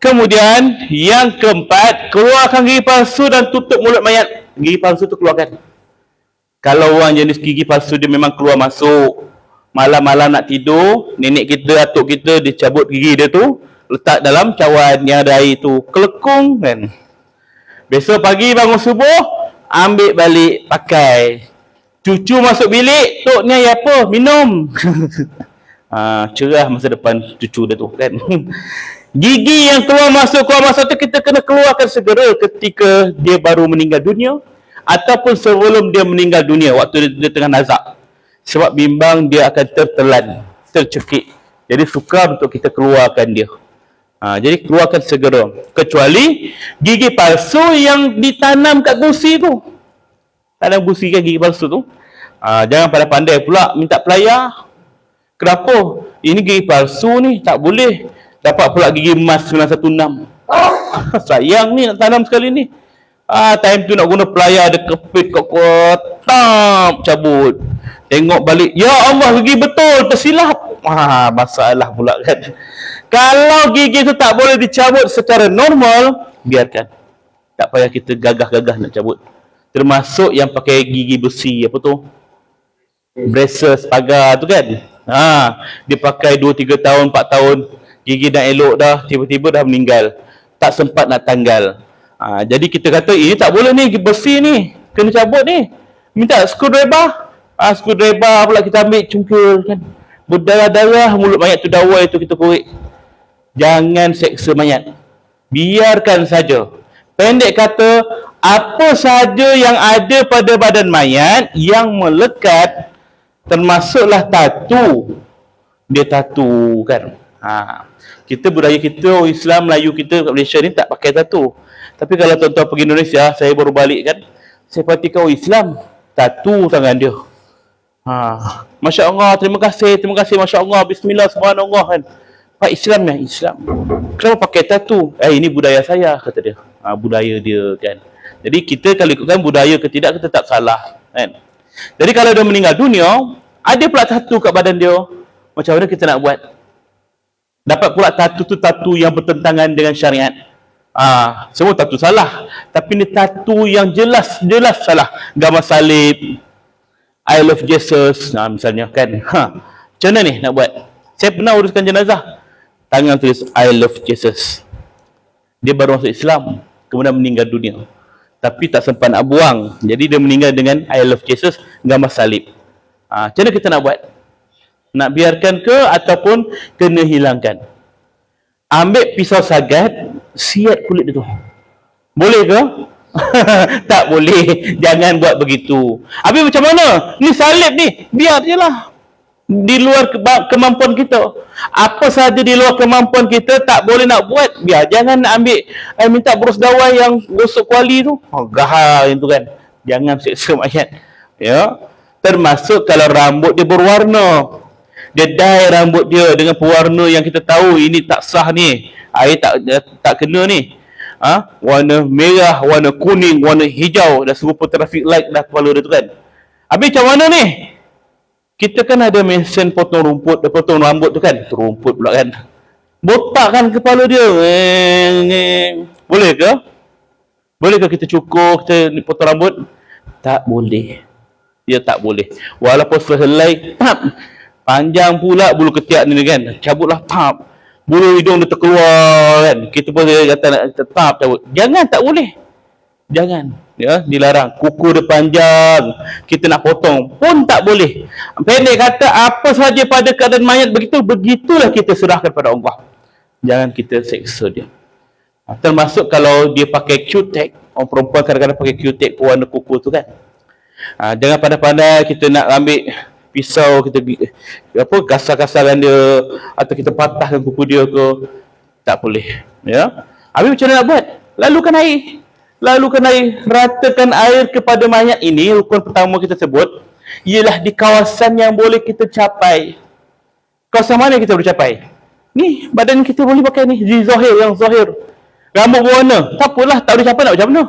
Kemudian yang keempat, keluarkan gigi palsu dan tutup mulut mayat. Gigi palsu tu keluarkan. Kalau orang jenis gigi palsu dia memang keluar masuk. Malam-malam nak tidur, nenek kita, atuk kita, dia cabut gigi dia tu, letak dalam cawan yang ada air tu, kelekung kan. Besok pagi bangun subuh, ambil balik pakai. Cucu masuk bilik, tok ni air apa? Minum. Cerah masa depan cucu dia tu kan. Gigi yang keluar masuk tu kita kena keluarkan segera ketika dia baru meninggal dunia ataupun sebelum dia meninggal dunia waktu dia tengah nazak. Sebab bimbang dia akan tertelan, tercekik. Jadi sukar untuk kita keluarkan dia. Jadi keluarkan segera. Kecuali gigi palsu yang ditanam kat gusi tu. Tanam gusi kan gigi palsu tu. Jangan pandai-pandai pula minta pelayar. Kenapa? Ini gigi palsu ni, tak boleh. Dapat pula gigi emas 916. Sayang ni nak tanam sekali ni. Time tu nak guna pelayar, ada kepit kat kotak, cabut. Tengok balik, ya Allah, gigi betul, tersilap. Masalah pula kan. Kalau gigi tu tak boleh dicabut secara normal, biarkan. Tak payah kita gagah-gagah nak cabut. Termasuk yang pakai gigi besi, apa tu? Braces, pagar tu kan. Dia pakai 2-3 tahun, 4 tahun. Gigi dah elok dah, tiba-tiba dah meninggal. Tak sempat nak tanggal. Jadi kita kata, ini tak boleh ni, besi ni. Kena cabut ni. Minta screwdriver. Screwdriver pula kita ambil, cungkil kan. Berdarah-darah, mulut mayat tu dawai tu kita korek. Jangan seksa mayat. Biarkan saja. Pendek kata, apa saja yang ada pada badan mayat yang melekat, termasuklah tatu. Dia tatu kan. Kita budaya kita, Islam Melayu kita kat Malaysia ni tak pakai tatu. Tapi kalau tuan-tuan pergi Indonesia, saya baru balik kan, saya perhatikan Islam, tatu tangan dia. Masya Allah, terima kasih, Masya Allah, Bismillah, Subhanallah kan. Pak Islam ya, Islam. Kenapa pakai tatu? Ini budaya saya, kata dia. Budaya dia kan. Jadi kita kalau ikutkan budaya ke tidak, kita tak salah kan. Jadi kalau dia meninggal dunia, ada pula tatu kat badan dia. Macam mana kita nak buat? Dapat pula tatu tu tatu yang bertentangan dengan syariat. Semua tatu salah. Tapi ni tatu yang jelas salah. Gambar salib, I love Jesus, misalnya kan. Macam mana ni nak buat? Saya pernah uruskan jenazah. Tangan tulis I love Jesus. Dia baru masuk Islam, kemudian meninggal dunia. Tapi tak sempat nak buang. Jadi dia meninggal dengan I love Jesus, gambar salib. Macam mana kita nak buat? Nak biarkan ke ataupun kena hilangkan? Ambil pisau sagat, siat kulit dia tu. Boleh ke? Tak boleh. Jangan buat begitu. Habis macam mana? Ni salib ni, biar je lah. Di luar kemampuan kita. Apa sahaja di luar kemampuan kita tak boleh nak buat, biar. Jangan nak ambil minta berus dawai yang gosok kuali tu. Gahar itu kan. Jangan seksa mayat. Ya. Termasuk kalau rambut dia berwarna. Dia dye rambut dia dengan pewarna yang kita tahu ini tak sah ni. Air tak kena ni. Warna merah, warna kuning, warna hijau, dah serupa traffic light dah kepala dia tu kan. Habis macam mana ni? Kita kan ada mesin potong rumput, potong rambut tu kan. Rumput pula kan. Botak kan kepala dia. Boleh ke? Boleh ke kita cukur, kita potong rambut? Tak boleh. Dia tak boleh. Walaupun sehelai, panjang pula bulu ketiak ni kan. Cabutlah, bulu hidung dia terkeluar kan. Kita pun kata nak tetap cabut. Jangan, tak boleh. Jangan. Ya, dilarang. Kuku dia panjang, kita nak potong pun tak boleh. Pendek kata, apa sahaja pada keadaan mayat begitu, begitulah kita serahkan pada Allah. Jangan kita seksa dia. Termasuk kalau dia pakai Q-tag. Orang perempuan kadang-kadang pakai Q-tag pewarna kuku tu kan. Jangan pandai-pandai kita nak ambil pisau, kita kasar-kasarkan dia, atau kita patahkan kuku dia ke. Tak boleh. Ya. Habis macam mana nak buat? Lalukan air, ratakan air kepada mayat ini. Rukun pertama kita sebut ialah di kawasan yang boleh kita capai. Kawasan mana kita boleh capai? Ni, badan kita boleh pakai ni, di zahir, yang zahir. Rambut berwarna, tak apalah, tak boleh capai nak macam mana?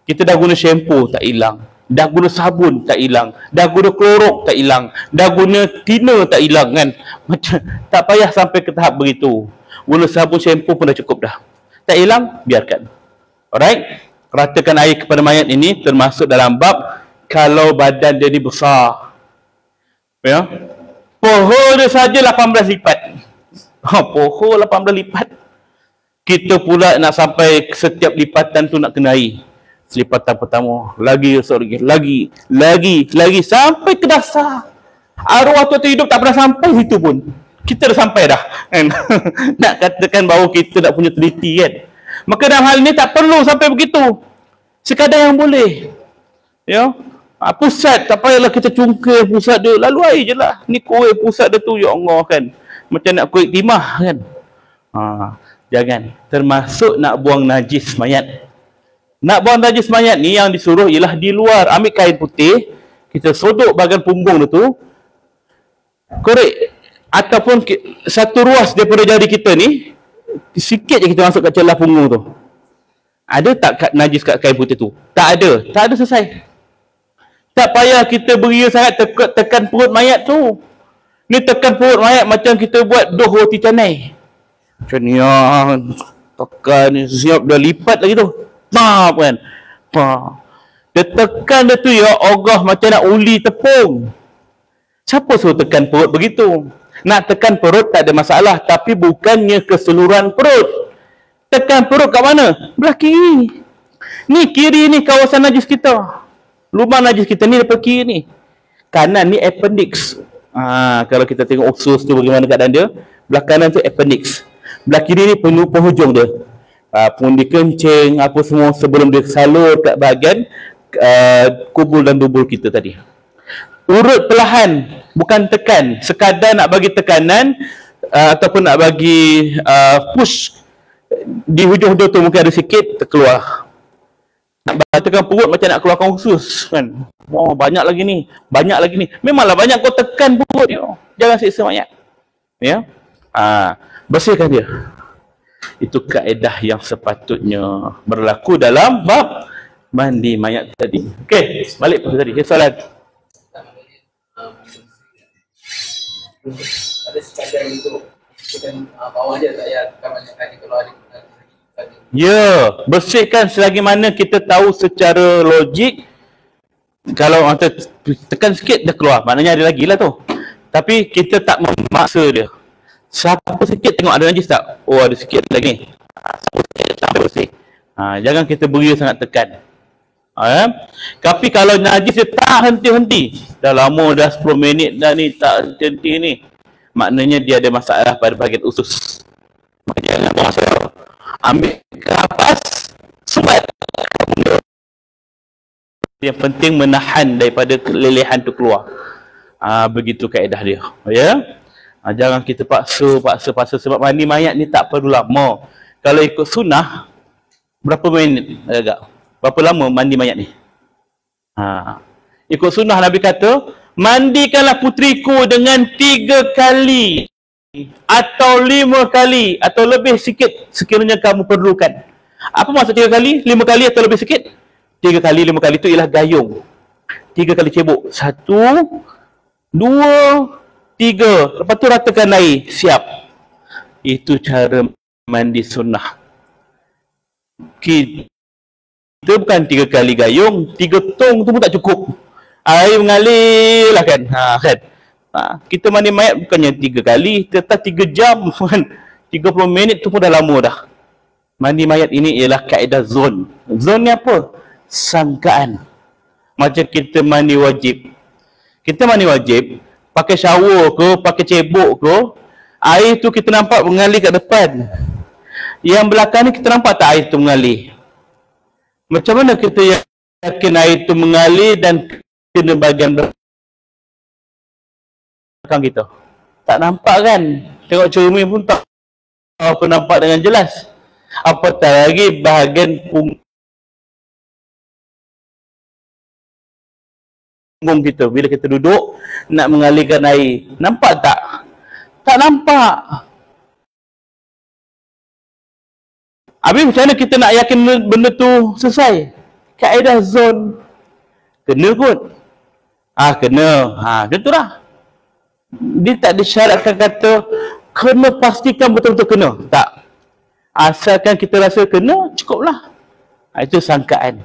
Kita dah guna shampoo, tak hilang. Dah guna sabun, tak hilang. Dah guna klorok, tak hilang. Dah guna thinner, tak hilang kan. Macam, tak payah sampai ke tahap begitu. Guna sabun, shampoo pun dah cukup dah. Tak hilang, biarkan. Alright? Ratakan air kepada mayat ini termasuk dalam bab kalau badan dia ni besar. Ya? Poho dia saja 18 lipat. Poho 18 lipat. Kita pula nak sampai setiap lipatan tu nak kena air. Lipatan pertama, lagi sampai ke dasar. Arwah tu hidup tak pernah sampai situ pun. kita dah sampai dah kan. Nak katakan bahawa kita nak punya teliti kan. Maka dalam hal ini tak perlu sampai begitu. Sekadar yang boleh. Ya. Pusat tak payahlah kita cungkil pusat dia. Lalu air je lah. Ni kuih pusat dia tu, ya Allah kan. Macam nak kuih timah kan. Jangan. Termasuk nak buang najis mayat. Nak buang najis mayat ni yang disuruh ialah di luar. Ambil kain putih, kita sodok bahagian punggung dia tu, korek ataupun satu ruas daripada jari kita ni, sikit je kita masuk kat celah punggung tu. Ada tak kat najis kat kain putih tu? Tak ada. Tak ada, selesai. Tak payah kita beria sangat tekan perut mayat tu. Ni tekan perut mayat macam kita buat doh roti canai. Macam ni tekan ni siap dah lipat lagi tu. Maaf kan. Dia tekan dia tu ya Allah macam nak uli tepung. Siapa suruh tekan perut begitu? Nak tekan perut tak ada masalah, tapi bukannya keseluruhan perut. Tekan perut kat mana? Belah kiri. Ni kiri ni kawasan najis kita. Lubang najis kita ni depan kiri ni. Kanan ni appendix. Kalau kita tengok usus tu bagaimana keadaan dia, belah kanan tu appendix. Belah kiri ni penghujung dia. Pundi kencing, apa semua sebelum dia salur kat bahagian kubul dan dubul kita tadi. Urut perlahan, bukan tekan. Sekadar nak bagi tekanan ataupun nak bagi push di hujung-hujung tu mungkin ada sikit terkeluar. Nak tekan perut macam nak keluarkan usus kan. Banyak lagi ni, banyak lagi ni. Memanglah banyak kau tekan perut dia. Jangan siksa mayat. Ya. Bersihkan dia. Itu kaedah yang sepatutnya berlaku dalam bab mandi mayat tadi. Okey, balik pada tadi. Soalan. Ada sekadar untuk bersihkan bawah je, tak payah tekan banyak kali kalau ada. Ya, bersihkan selagi mana kita tahu secara logik. Kalau tekan sikit dah keluar, maknanya ada lagi lah tu. Tapi kita tak memaksa dia. Siapa sikit tengok ada najis tak? Oh, ada sikit lagi ni. Siapa sikit sampai bersih. Jangan kita beria sangat tekan. Tapi kalau najis dia tak henti-henti, dah lama dah 10 minit dah ni tak henti ni, maknanya dia ada masalah pada bahagian usus. Maka jangan bahasa, ambil kapas, sumbat. Yang penting menahan daripada kelelehan tu keluar. Begitu kaedah dia. Ya. Jangan kita paksa sebab mandi mayat ni tak perlu lama. Kalau ikut sunnah, berapa minit agak? Berapa lama mandi mayat ni? Ikut sunnah Nabi kata, mandikanlah putriku dengan 3 kali atau 5 kali atau lebih sikit sekiranya kamu perlukan. Apa maksud 3 kali? 5 kali atau lebih sikit? 3 kali, 5 kali itu ialah gayung. 3 kali cebok. 1, 2, 3. Lepas tu ratakan air. Siap. Itu cara mandi sunnah. Kita bukan 3 kali gayung, 3 tong tu pun tak cukup. Air mengalir lah kan. Kan? Kita mandi mayat bukannya 3 kali, tetap 3 jam kan. 30 minit tu pun dah lama dah. Mandi mayat ini ialah kaedah zon. Zon ni apa? Sangkaan. Macam kita mandi wajib. Kita mandi wajib, pakai shower ke, pakai cebok ke, air tu kita nampak mengalir kat depan. Yang belakang ni kita nampak tak air tu mengalir? Macam mana kita yakin air tu mengalir dan kena bahagian belakang kita? Tak nampak kan? Tengok cermin pun tak apa nampak dengan jelas. Apatah lagi bahagian punggung kita bila kita duduk nak mengalirkan air. Nampak tak? Tak nampak. Habis macam mana kita nak yakin benda tu selesai? Kaedah zon. Kena kot. Kena. Macam tu lah. Dia tak disyaratkan kata kena pastikan betul-betul kena. Tak. Asalkan kita rasa kena, cukuplah. Itu sangkaan.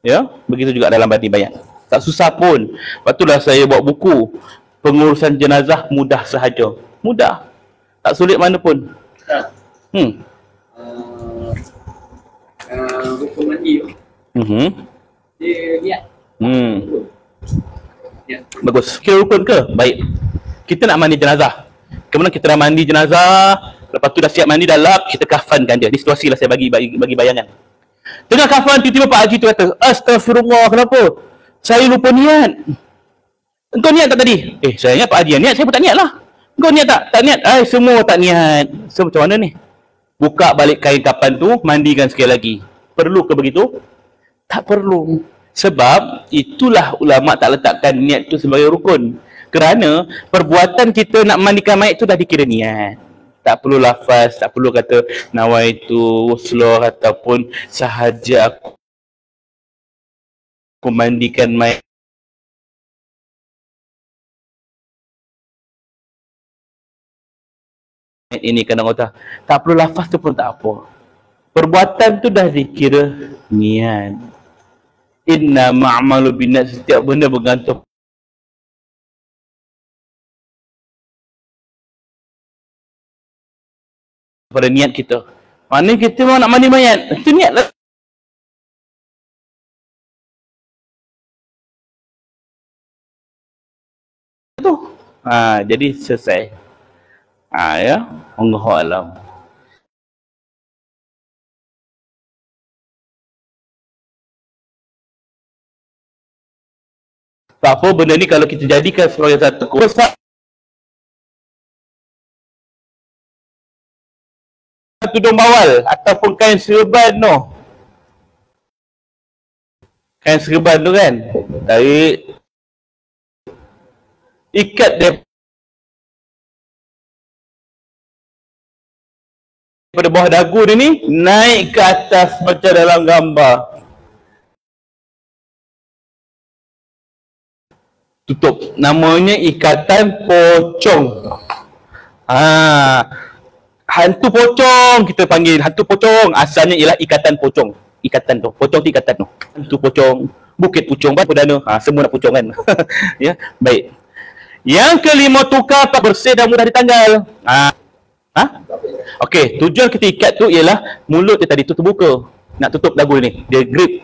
Ya, begitu juga dalam mandi mayat. Tak susah pun. Lepas tu lah saya buat buku pengurusan jenazah mudah sahaja. Mudah. Tak sulit mana pun. Rukun mandi tu. Dia niat. Bagus. Kira rukun ke? Baik. Kita nak mandi jenazah. Kemudian kita dah mandi jenazah, lepas tu dah siap mandi, dah lap, kita kafankan dia. Ni situasi lah saya bagi bayangan. Tengah kafan, tiba-tiba Pak Haji tu kata, astagfirullah, kenapa? Saya lupa niat. Engkau niat tak tadi? Saya ingat Pak Haji niat, saya pun tak niat lah. Engkau niat tak? Tak niat. Semua tak niat. So macam mana ni? Buka balik kain kafan tu, mandikan sekali lagi. Perlu ke begitu? Tak perlu. Sebab itulah ulama tak letakkan niat tu sebagai rukun. Kerana perbuatan kita nak mandikan mayat tu dah dikira niat. Tak perlu lafaz, tak perlu kata nawaitu wusloh ataupun sahaja aku mandikan mayat ini kena kata. Tak perlu lafaz tu pun tak apa. Perbuatan tu dah dikira niat. Inna ma'amalu binat, setiap benda bergantung pada niat kita. Mana kita mau nak mandi mayat, itu niat lah. Tu. Jadi selesai. Ya, Allahu a'lam. Tak apa, benda ni kalau kita jadikan sebagai satu kursus tudung bawal ataupun kain serban tu. Kain serban tu kan, tarik, ikat dia pada bawah dagu dia ni, naik ke atas macam dalam gambar. Tutup. Namanya ikatan pocong. Hantu pocong kita panggil. Hantu pocong asalnya ialah ikatan pocong. Ikatan tu. Pocong tu ikatan tu. Hantu pocong. Bukit pucung kan perdana. Semua nak pucung kan. Ya, baik. Yang kelima, tukar pak bersih dan mudah ditanggal. Okey, tujuan kita ikat tu ialah mulut dia tadi tu terbuka. Nak tutup dagu ni. Dia grip.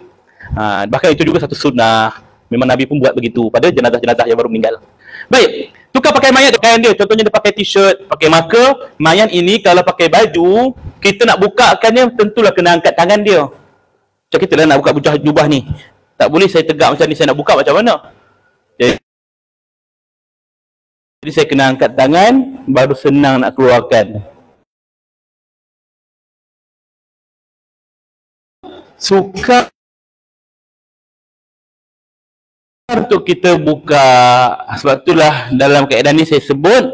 Bahkan itu juga satu sunnah. Memang Nabi pun buat begitu pada jenazah-jenazah yang baru meninggal. Baik, tukar pakai mayat pakaian dia. Contohnya dia pakai t-shirt, pakai marker. Mayat ini kalau pakai baju, kita nak bukakan dia, tentulah kena angkat tangan dia. Macam kita lah nak buka jubah ni. Tak boleh saya tegak macam ni, saya nak buka macam mana? Jadi saya kena angkat tangan, baru senang nak keluarkan. Suka untuk kita buka. Sebab itulah dalam keadaan ni saya sebut,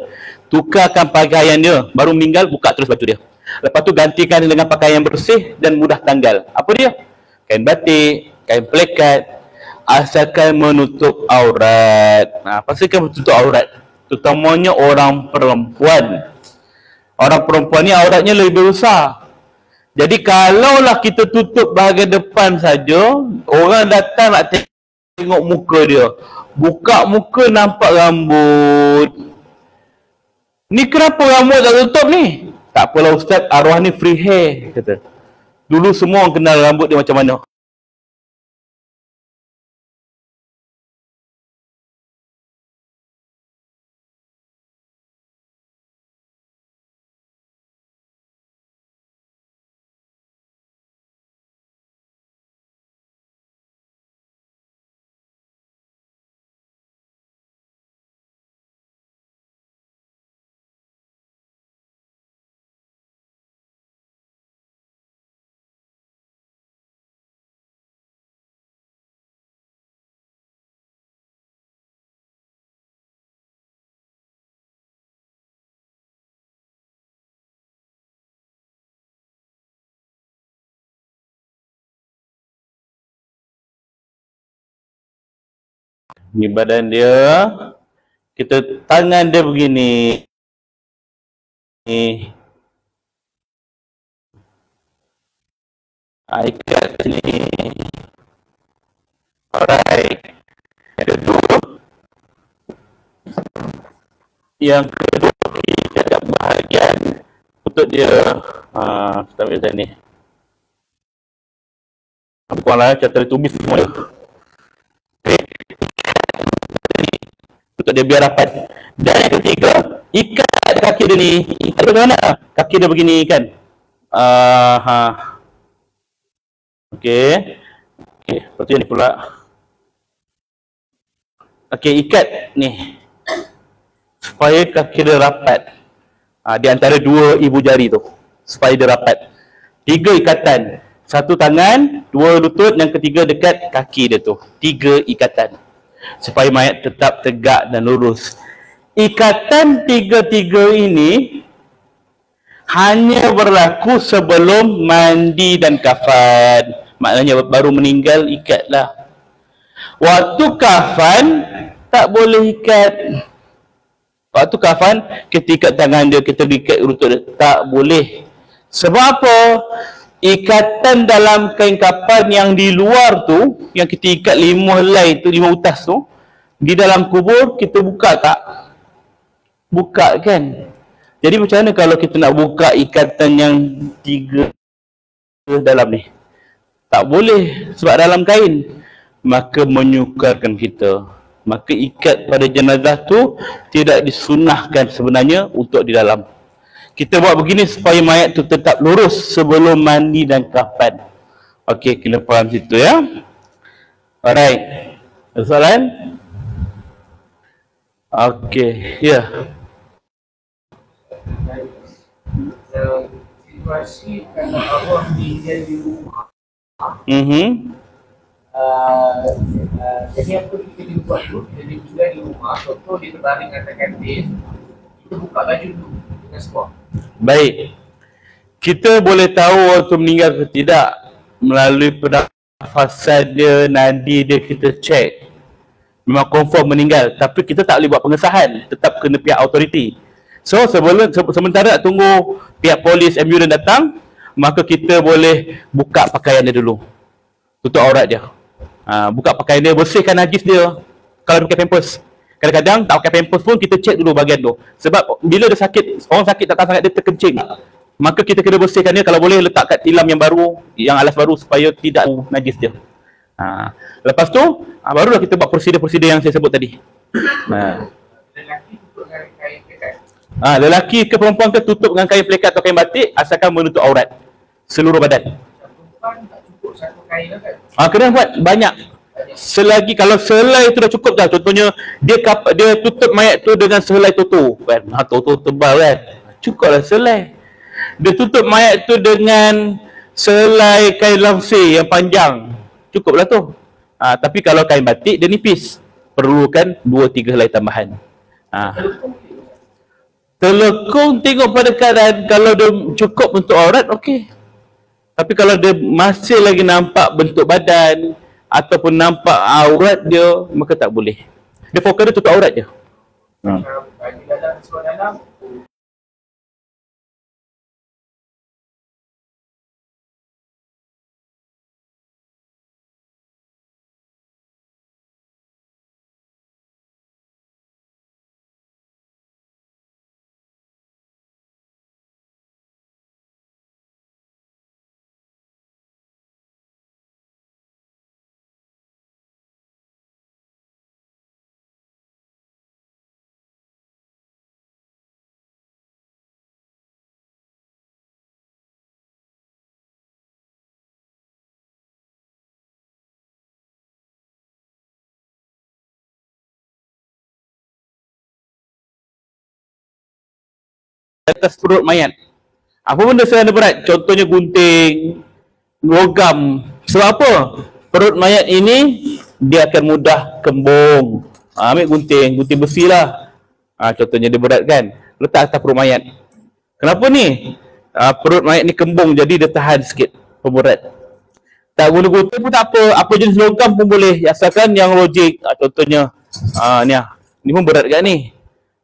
tukarkan pakaian dia, baru meninggal buka terus baju dia. Lepas tu gantikan dengan pakaian bersih dan mudah tanggal. Apa dia? Kain batik, kain plekat, asalkan menutup aurat. Pastikan menutup aurat, terutamanya orang perempuan. Orang perempuan ni auratnya lebih besar. Jadi kalaulah kita tutup bahagian depan saja, orang datang nak tengok muka dia. Buka muka nampak rambut. Ni kenapa rambut tak tutup ni? Tak apalah Ustaz, arwah ni free hair, kata. Dulu semua orang kenal rambut dia macam mana. Ni badan dia, kita tangan dia begini. Ikat sini. Alright. Yang kedua, kita ada bahagian untuk dia. Kita ambil macam ni. Bukanlah macam tertumis semua dia. Untuk dia biar rapat. Dan yang ketiga, ikat ikat kaki dia ni. Ikat dia macam mana? Kaki dia begini kan. Okey. Okey, lepas tu yang ni pula. Okey, ikat ni. Supaya kaki dia rapat. Di antara dua ibu jari tu. Supaya dia rapat. 3 ikatan. 1 tangan, 2 lutut, yang ketiga dekat kaki dia tu. 3 ikatan. Supaya mayat tetap tegak dan lurus. Ikatan 3 ini hanya berlaku sebelum mandi dan kafan. Maknanya baru meninggal ikatlah. Waktu kafan tak boleh ikat. Waktu kafan kita ikat tangan dia, kita ikat lutut dia, tak boleh. Sebab apa? Ikatan dalam kain kafan yang di luar tu, yang kita ikat 5 helai tu, 5 utas tu, di dalam kubur kita buka tak? Buka kan? Jadi macam mana kalau kita nak buka ikatan yang 3 dalam ni? Tak boleh sebab dalam kain. Maka menyukarkan kita. Maka ikat pada jenazah tu tidak disunahkan sebenarnya untuk di dalam. Kita buat begini supaya mayat tu tetap lurus sebelum mandi dan kafan. Okey, kena faham situ ya. Alright. Ada soalan? Okey, ya. Situasi kalau Allah meninggal di rumah, jadi apa kita buat tu, jadi tinggal di rumah, contoh dia terbaring atas katil, kita buka baju dulu dengan sebuah. Baik. Kita boleh tahu waktu meninggal ke tidak melalui pernafasan dia, nadi dia kita cek. Memang confirm meninggal, tapi kita tak boleh buat pengesahan, tetap kena pihak autoriti. So sementara nak tunggu pihak polis, ambulans datang, maka kita boleh buka pakaian dia dulu. Tutup aurat dia. Buka pakaian dia, bersihkan najis dia. Kalau dia pakai pampers. Kadang-kadang tak pakai pampers pun kita cek dulu bahagian tu. Sebab bila dia sakit, orang sakit tak tahan sangat dia terkencing. Maka kita kena bersihkan dia, kalau boleh letak kat tilam yang baru, yang alas baru supaya tidak najis dia. Lepas tu, barulah kita buat prosedur-prosedur yang saya sebut tadi. Lelaki tutup dengan kain pekat. Lelaki ke perempuan ke tutup dengan kain pelikat atau kain batik asalkan menutup aurat seluruh badan. Perempuan tak cukup satu kain lah kan? Kena buat banyak. Selagi kalau selai tu dah cukup dah. Contohnya dia tutup mayat tu dengan selai toto kan. Toto tebal kan. Cukuplah selai. Dia tutup mayat tu dengan selai kain langsir yang panjang. Cukuplah tu. Tapi kalau kain batik dia nipis. Perlukan 2-3 helai tambahan. Telekung tengok pada keadaan, kalau dia cukup untuk aurat, okey. Tapi kalau dia masih lagi nampak bentuk badan ataupun nampak aurat dia, maka tak boleh. Dia fokus dia tutup aurat je. Bagi dalam, sebuah dalam, Atas perut mayat. Apa benda serana berat? Contohnya gunting, logam. Sebab apa? Perut mayat ini dia akan mudah kembung. Ambil gunting besi lah. Contohnya dia berat kan. Letak atas perut mayat. Kenapa ni? Perut mayat ni kembung, jadi dia tahan sikit pemberat. Tak guna gunting pun tak apa. Apa jenis logam pun boleh. Asalkan yang logik. Contohnya ni pun berat kat ni.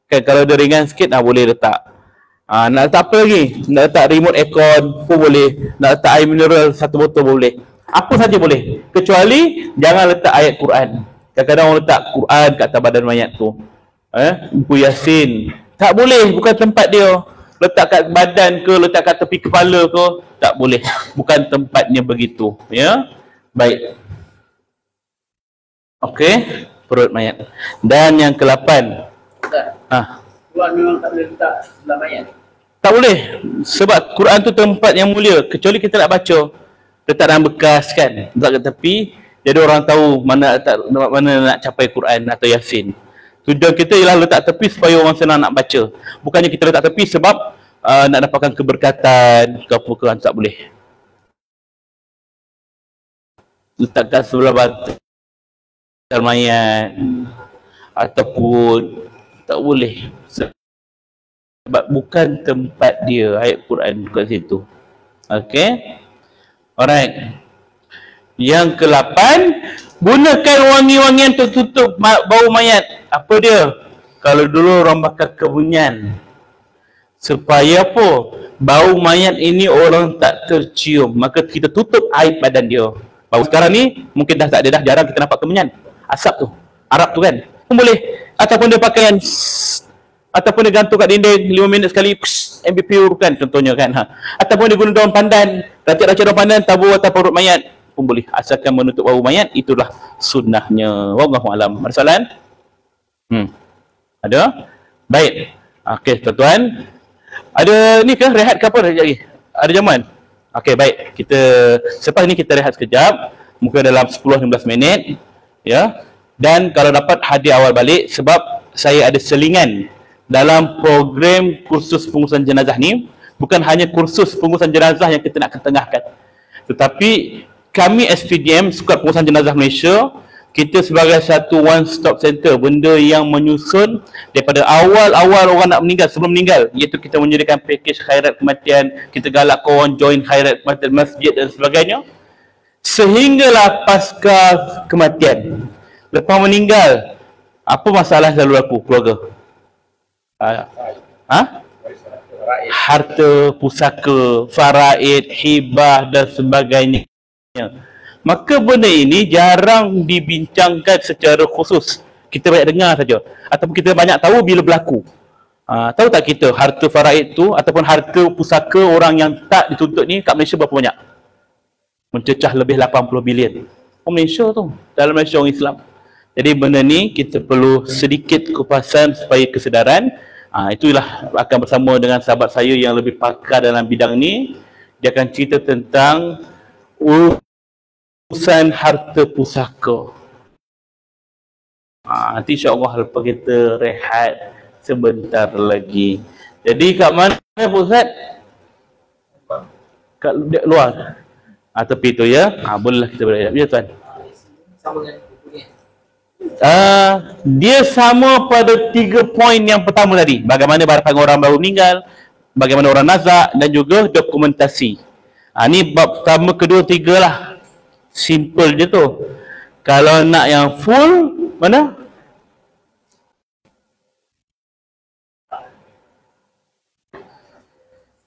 Kan kalau dia ringan sikit boleh letak. Nak letak apa lagi? Nak letak remote aircon pun boleh. Nak letak air mineral 1 botol boleh. Apa saja boleh. Kecuali jangan letak ayat Quran. Kadang-kadang orang letak Quran kat atas badan mayat tu. Buku Yasin. Tak boleh, bukan tempat dia. Letak kat badan ke, letak kat tepi kepala ke, tak boleh. Bukan tempatnya begitu. Ya. Baik. Okey, perut mayat. Dan yang ke-8. Quran memang tak boleh letak sebelah mayat. Tak boleh. Sebab Quran tu tempat yang mulia. Kecuali kita nak baca, letak dalam bekas kan, letak kat tepi, jadi orang tahu mana nak capai Quran atau Yasin. Tujuan kita ialah letak tepi supaya orang senang nak baca. Bukannya kita letak tepi sebab nak dapatkan keberkatan ke apa ke, tak boleh. Letakkan sebelah batal mayat ataupun tak boleh. Sebab bukan tempat dia ayat Quran kat situ. Okey. Alright. Yang ke-8, gunakan wangi-wangian untuk tutup bau mayat. Apa dia? Kalau dulu orang bakar kebunyan. Supaya apa? Bau mayat ini orang tak tercium. Maka kita tutup aib badan dia. Bau sekarang ni mungkin dah tak ada dah. Jarang kita nampak kebunyan. Asap tu. Arab tu kan. Pun boleh. Ataupun dia pakaian. Ataupun dia gantung kat dinding 5 minit sekali. MBPU kan contohnya kan. Ataupun dia guna daun pandan. Racik-racik daun pandan tabur atas perut mayat. Pun boleh. Asalkan menutup bau mayat. Itulah sunnahnya. Wallahualam. Ada soalan? Ada? Baik. Okey tuan-tuan. Ada ni ke rehat ke apa lagi? Ada jamuan? Okey baik. Kita selepas ni kita rehat sekejap. Mungkin dalam 10-15 minit. Ya. Dan kalau dapat hadir awal balik sebab saya ada selingan dalam program kursus pengurusan jenazah ni. Bukan hanya kursus pengurusan jenazah yang kita nak ketengahkan. Tetapi kami SPDM, Skuad Pengurusan Jenazah Malaysia, kita sebagai satu one stop center, benda yang menyusun daripada awal-awal orang nak meninggal, sebelum meninggal, iaitu kita menyediakan pakej khairat kematian, kita galak korang join khairat kematian masjid dan sebagainya, sehinggalah pasca kematian. Lepas meninggal, apa masalah selalu berlaku keluarga? Harta, pusaka, faraid, hibah dan sebagainya. Maka benda ini jarang dibincangkan secara khusus. Kita banyak dengar saja. Ataupun kita banyak tahu bila berlaku. Tahu tak kita harta faraid tu ataupun harta pusaka orang yang tak dituntut ni kat Malaysia berapa banyak? Mencecah lebih 80 bilion. Malaysia tu. Dalam Malaysia orang Islam. Jadi benda ni kita perlu sedikit kupasan supaya kesedaran. Itulah akan bersama dengan sahabat saya yang lebih pakar dalam bidang ni. Dia akan cerita tentang urusan harta pusaka. Nanti insyaAllah lepas kita rehat sebentar lagi. Jadi kat mana Pak Ustaz? Kat luar? Tepi tu ya? Bolehlah kita berehat. Ya tuan? Sama dengan buku ni. Dia sama pada 3 poin yang pertama tadi. Bagaimana barang orang baru meninggal, bagaimana orang nazak dan juga dokumentasi. Ni bab pertama, kedua, tiga lah. Simple je tu. Kalau nak yang full, mana?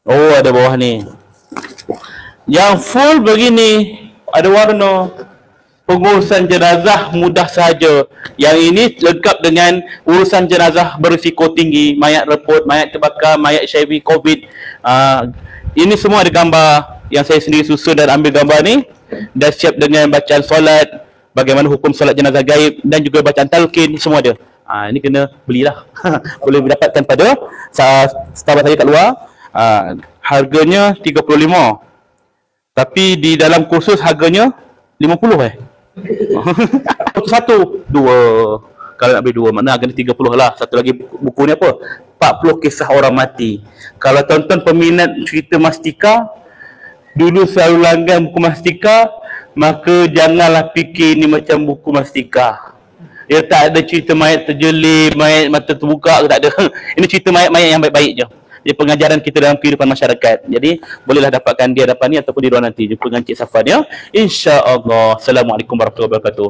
Oh, ada bawah ni. Yang full begini, ada warna. Pengurusan jenazah mudah saja. Yang ini lengkap dengan urusan jenazah berisiko tinggi, mayat reput, mayat terbakar, mayat HIV, COVID. Ini semua ada gambar yang saya sendiri susun dan ambil gambar ni. Dah siap dengan bacaan solat, bagaimana hukum solat jenazah gaib dan juga bacaan talqin, semua ada. Ini kena belilah. Boleh dapatkan pada sahabat saya kat luar. Harganya 35. Tapi di dalam kursus harganya 50 satu, dua. Kalau nak beli dua, makna harganya 30 lah. Satu lagi buku ni apa? 40 kisah orang mati. Kalau tonton peminat cerita Mastika, dulu selalu langgan buku Mastika, maka janganlah fikir ni macam buku Mastika. Dia tak ada cerita mayat terjelim, mayat mata terbuka, tak ada. Ini cerita mayat-mayat yang baik-baik je. Dia pengajaran kita dalam kehidupan masyarakat. Jadi bolehlah dapatkan dia hadapan ni ataupun di luar nanti. Jumpa dengan Cik Safan ya. InsyaAllah. Assalamualaikum warahmatullahi wabarakatuh.